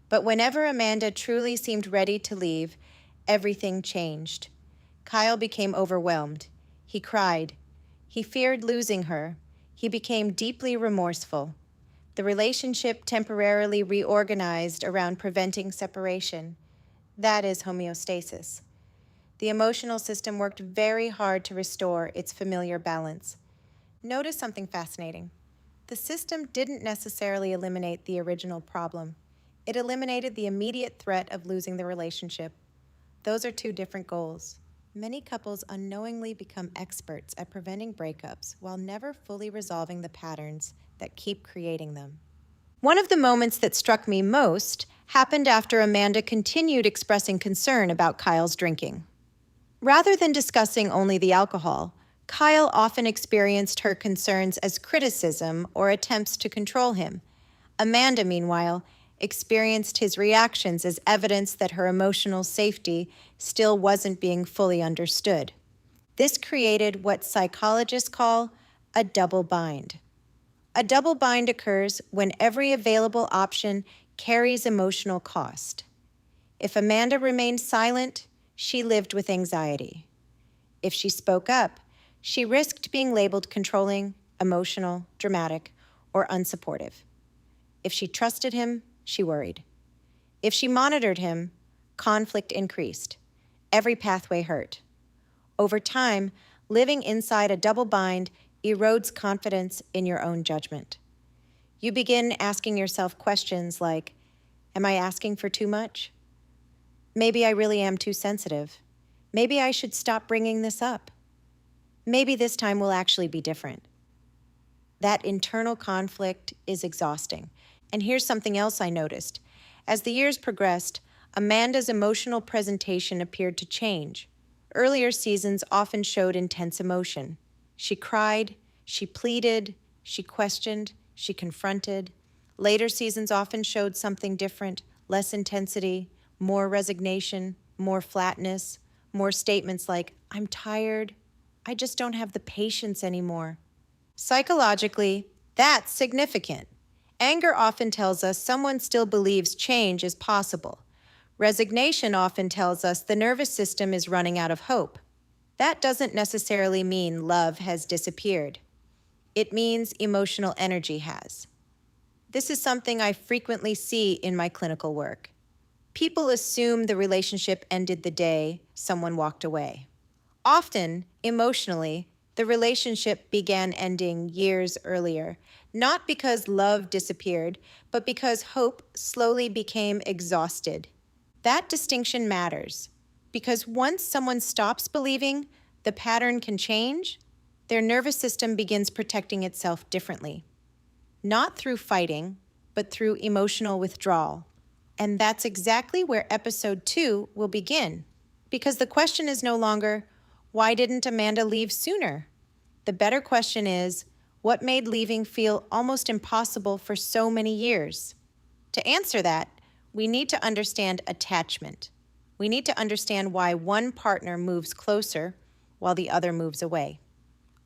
But whenever Amanda truly seemed ready to leave, everything changed. Kyle became overwhelmed. He cried. He feared losing her. He became deeply remorseful. The relationship temporarily reorganized around preventing separation. That is homeostasis. The emotional system worked very hard to restore its familiar balance. Notice something fascinating. The system didn't necessarily eliminate the original problem. It eliminated the immediate threat of losing the relationship. Those are two different goals. Many couples unknowingly become experts at preventing breakups while never fully resolving the patterns that keep creating them. One of the moments that struck me most happened after Amanda continued expressing concern about Kyle's drinking. Rather than discussing only the alcohol, Kyle often experienced her concerns as criticism or attempts to control him. Amanda, meanwhile, experienced his reactions as evidence that her emotional safety still wasn't being fully understood. This created what psychologists call a double bind. A double bind occurs when every available option carries emotional cost. If Amanda remained silent, she lived with anxiety. If she spoke up, she risked being labeled controlling, emotional, dramatic, or unsupportive. If she trusted him, she worried. If she monitored him, conflict increased. Every pathway hurt. Over time, living inside a double bind erodes confidence in your own judgment. You begin asking yourself questions like, am I asking for too much? Maybe I really am too sensitive. Maybe I should stop bringing this up. Maybe this time will actually be different. That internal conflict is exhausting. And here's something else I noticed. As the years progressed, Amanda's emotional presentation appeared to change. Earlier seasons often showed intense emotion. She cried, she pleaded, she questioned, she confronted. Later seasons often showed something different, less intensity, more resignation, more flatness, more statements like, I'm tired, I just don't have the patience anymore. Psychologically, that's significant. Anger often tells us someone still believes change is possible. Resignation often tells us the nervous system is running out of hope. That doesn't necessarily mean love has disappeared. It means emotional energy has. This is something I frequently see in my clinical work. People assume the relationship ended the day someone walked away. Often, emotionally, the relationship began ending years earlier, not because love disappeared, but because hope slowly became exhausted. That distinction matters, because once someone stops believing the pattern can change, their nervous system begins protecting itself differently. Not through fighting, but through emotional withdrawal. And that's exactly where episode 2 will begin, because the question is no longer, why didn't Amanda leave sooner? The better question is, what made leaving feel almost impossible for so many years? To answer that, we need to understand attachment. We need to understand why one partner moves closer while the other moves away.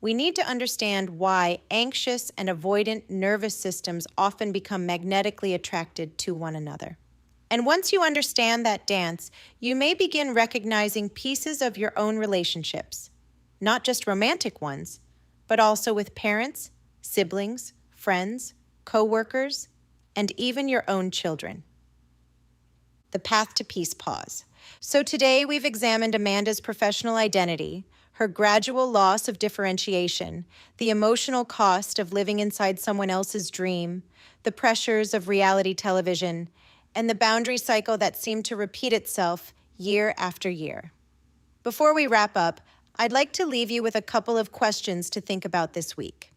We need to understand why anxious and avoidant nervous systems often become magnetically attracted to one another. And once you understand that dance, you may begin recognizing pieces of your own relationships, not just romantic ones, but also with parents, siblings, friends, co-workers, and even your own children. The path to peace pause. So today we've examined Amanda's professional identity, her gradual loss of differentiation, the emotional cost of living inside someone else's dream, the pressures of reality television, and the boundary cycle that seemed to repeat itself year after year. Before we wrap up, I'd like to leave you with a couple of questions to think about this week.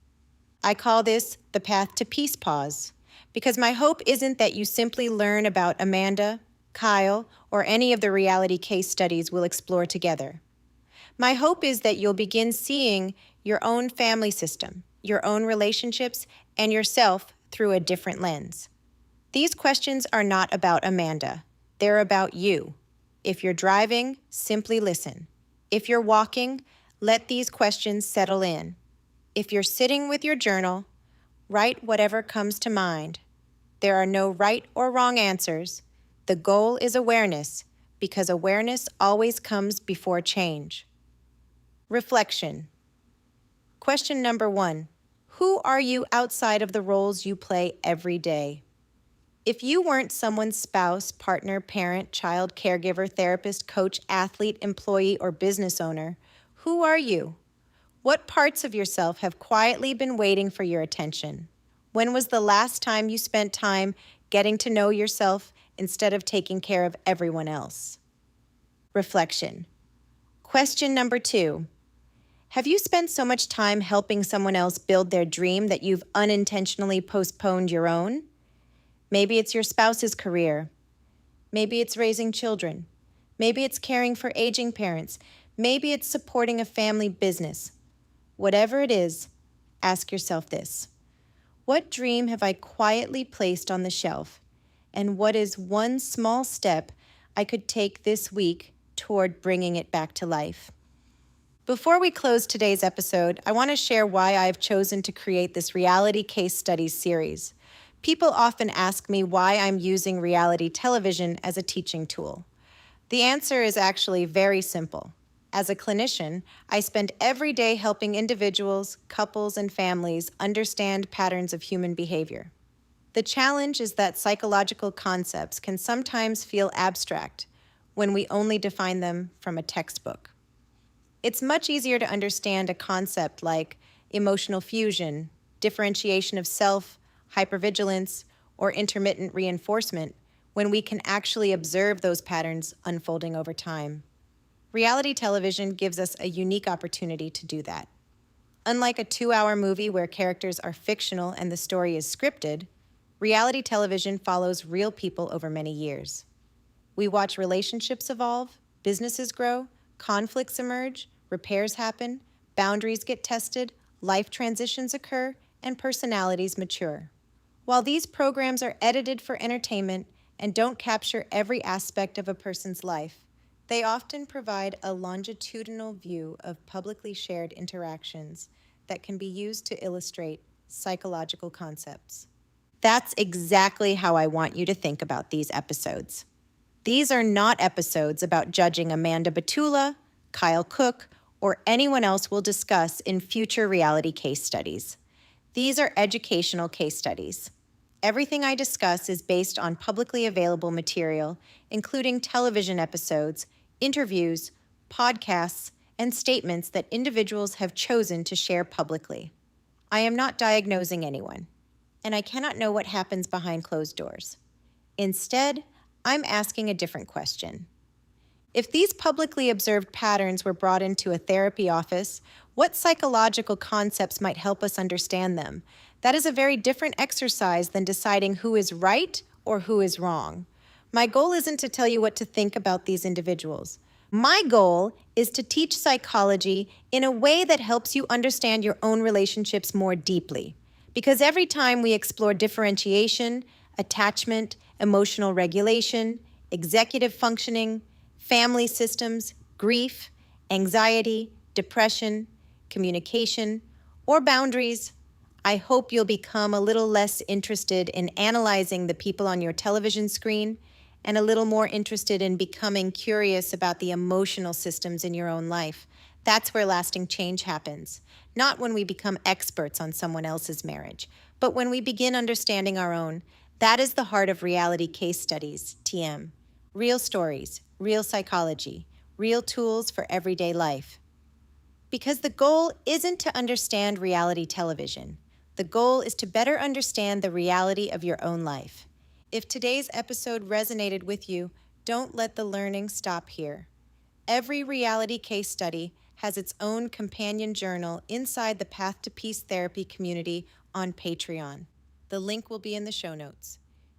I call this the path to peace pause, because my hope isn't that you simply learn about Amanda, Kyle, or any of the reality case studies we'll explore together. My hope is that you'll begin seeing your own family system, your own relationships, and yourself through a different lens. These questions are not about Amanda. They're about you. If you're driving, simply listen. If you're walking, let these questions settle in. If you're sitting with your journal, write whatever comes to mind. There are no right or wrong answers. The goal is awareness, because awareness always comes before change. Reflection. Question number 1. Who are you outside of the roles you play every day? If you weren't someone's spouse, partner, parent, child, caregiver, therapist, coach, athlete, employee, or business owner, who are you? What parts of yourself have quietly been waiting for your attention? When was the last time you spent time getting to know yourself instead of taking care of everyone else? Reflection. Question number 2. Have you spent so much time helping someone else build their dream that you've unintentionally postponed your own? Maybe it's your spouse's career. Maybe it's raising children. Maybe it's caring for aging parents. Maybe it's supporting a family business. Whatever it is, ask yourself this. What dream have I quietly placed on the shelf? And what is one small step I could take this week toward bringing it back to life? Before we close today's episode, I want to share why I've chosen to create this reality case studies series. People often ask me why I'm using reality television as a teaching tool. The answer is actually very simple. As a clinician, I spend every day helping individuals, couples, and families understand patterns of human behavior. The challenge is that psychological concepts can sometimes feel abstract when we only define them from a textbook. It's much easier to understand a concept like emotional fusion, differentiation of self, hypervigilance, or intermittent reinforcement when we can actually observe those patterns unfolding over time. Reality television gives us a unique opportunity to do that. Unlike a 2-hour movie where characters are fictional and the story is scripted, reality television follows real people over many years. We watch relationships evolve, businesses grow, conflicts emerge, repairs happen, boundaries get tested, life transitions occur, and personalities mature. While these programs are edited for entertainment and don't capture every aspect of a person's life, they often provide a longitudinal view of publicly shared interactions that can be used to illustrate psychological concepts. That's exactly how I want you to think about these episodes. These are not episodes about judging Amanda Batula, Kyle Cooke, or anyone else we'll discuss in future reality case studies. These are educational case studies. Everything I discuss is based on publicly available material, including television episodes, interviews, podcasts, and statements that individuals have chosen to share publicly. I am not diagnosing anyone, and I cannot know what happens behind closed doors. Instead, I'm asking a different question. If these publicly observed patterns were brought into a therapy office, what psychological concepts might help us understand them? That is a very different exercise than deciding who is right or who is wrong. My goal isn't to tell you what to think about these individuals. My goal is to teach psychology in a way that helps you understand your own relationships more deeply. Because every time we explore differentiation, attachment, emotional regulation, executive functioning, family systems, grief, anxiety, depression, communication, or boundaries, I hope you'll become a little less interested in analyzing the people on your television screen and a little more interested in becoming curious about the emotional systems in your own life. That's where lasting change happens. Not when we become experts on someone else's marriage, but when we begin understanding our own. That is the heart of reality case studies, TM. Real stories, real psychology, real tools for everyday life. Because the goal isn't to understand reality television. The goal is to better understand the reality of your own life. If today's episode resonated with you, don't let the learning stop here. Every reality case study has its own companion journal inside the Path to Peace Therapy community on Patreon. The link will be in the show notes.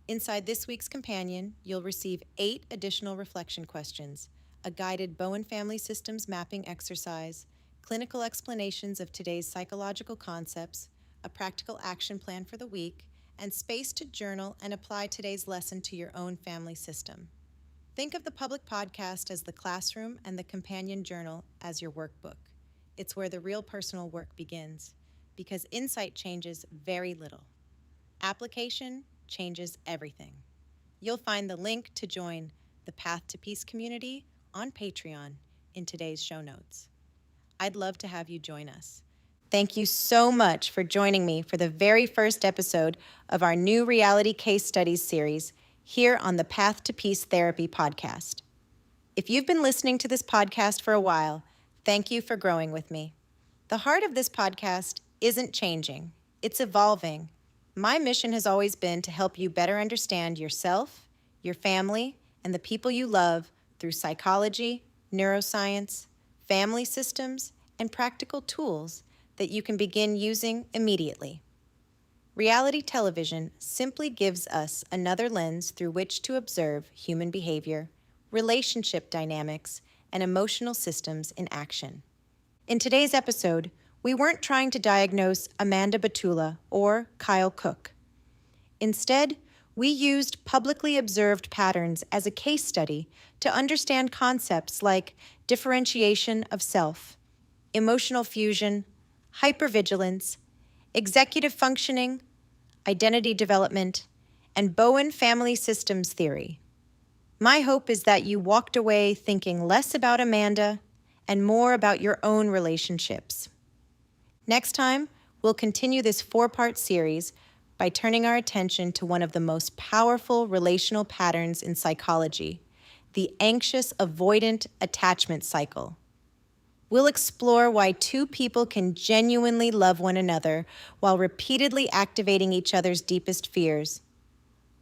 Inside this week's companion, you'll receive 8 additional reflection questions, a guided Bowen family systems mapping exercise, clinical explanations of today's psychological concepts, a practical action plan for the week, and space to journal and apply today's lesson to your own family system. Think of the public podcast as the classroom and the companion journal as your workbook. It's where the real personal work begins, because insight changes very little. Application changes everything. You'll find the link to join the Path to Peace community on Patreon in today's show notes. I'd love to have you join us. Thank you so much for joining me for the very first episode of our new reality case studies series here on the Path to Peace Therapy podcast. If you've been listening to this podcast for a while, thank you for growing with me. The heart of this podcast isn't changing, it's evolving. My mission has always been to help you better understand yourself, your family, and the people you love through psychology, neuroscience, family systems, and practical tools that you can begin using immediately. Reality television simply gives us another lens through which to observe human behavior, relationship dynamics, and emotional systems in action. In today's episode, we weren't trying to diagnose Amanda Batula or Kyle Cooke. Instead, we used publicly observed patterns as a case study to understand concepts like differentiation of self, emotional fusion, hypervigilance, executive functioning, identity development, and Bowen family systems theory. My hope is that you walked away thinking less about Amanda and more about your own relationships. Next time, we'll continue this 4-part series by turning our attention to one of the most powerful relational patterns in psychology, the anxious avoidant attachment cycle. We'll explore why two people can genuinely love one another while repeatedly activating each other's deepest fears.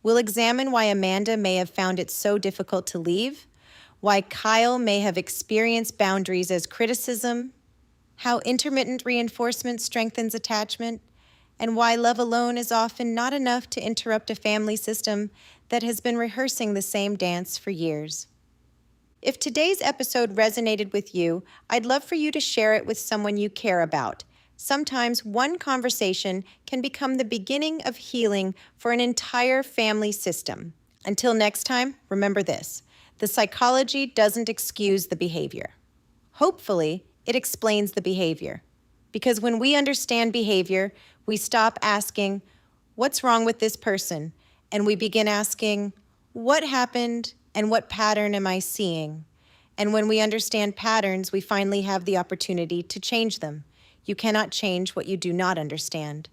We'll examine why Amanda may have found it so difficult to leave, why Kyle may have experienced boundaries as criticism, how intermittent reinforcement strengthens attachment, and why love alone is often not enough to interrupt a family system that has been rehearsing the same dance for years. If today's episode resonated with you, I'd love for you to share it with someone you care about. Sometimes one conversation can become the beginning of healing for an entire family system. Until next time, remember this: the psychology doesn't excuse the behavior. Hopefully, it explains the behavior. Because when we understand behavior, we stop asking, "What's wrong with this person?" And we begin asking, "What happened and what pattern am I seeing?" And when we understand patterns, we finally have the opportunity to change them. You cannot change what you do not understand.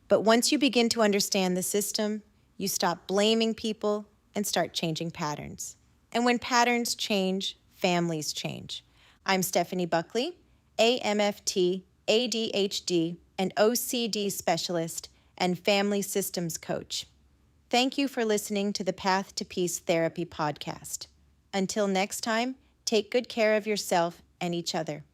But once you begin to understand the system, you stop blaming people and start changing patterns. And when patterns change, families change. I'm Stephanie Buckley, AMFT, ADHD, and OCD specialist and family systems coach. Thank you for listening to the Path to Peace Therapy podcast. Until next time, take good care of yourself and each other.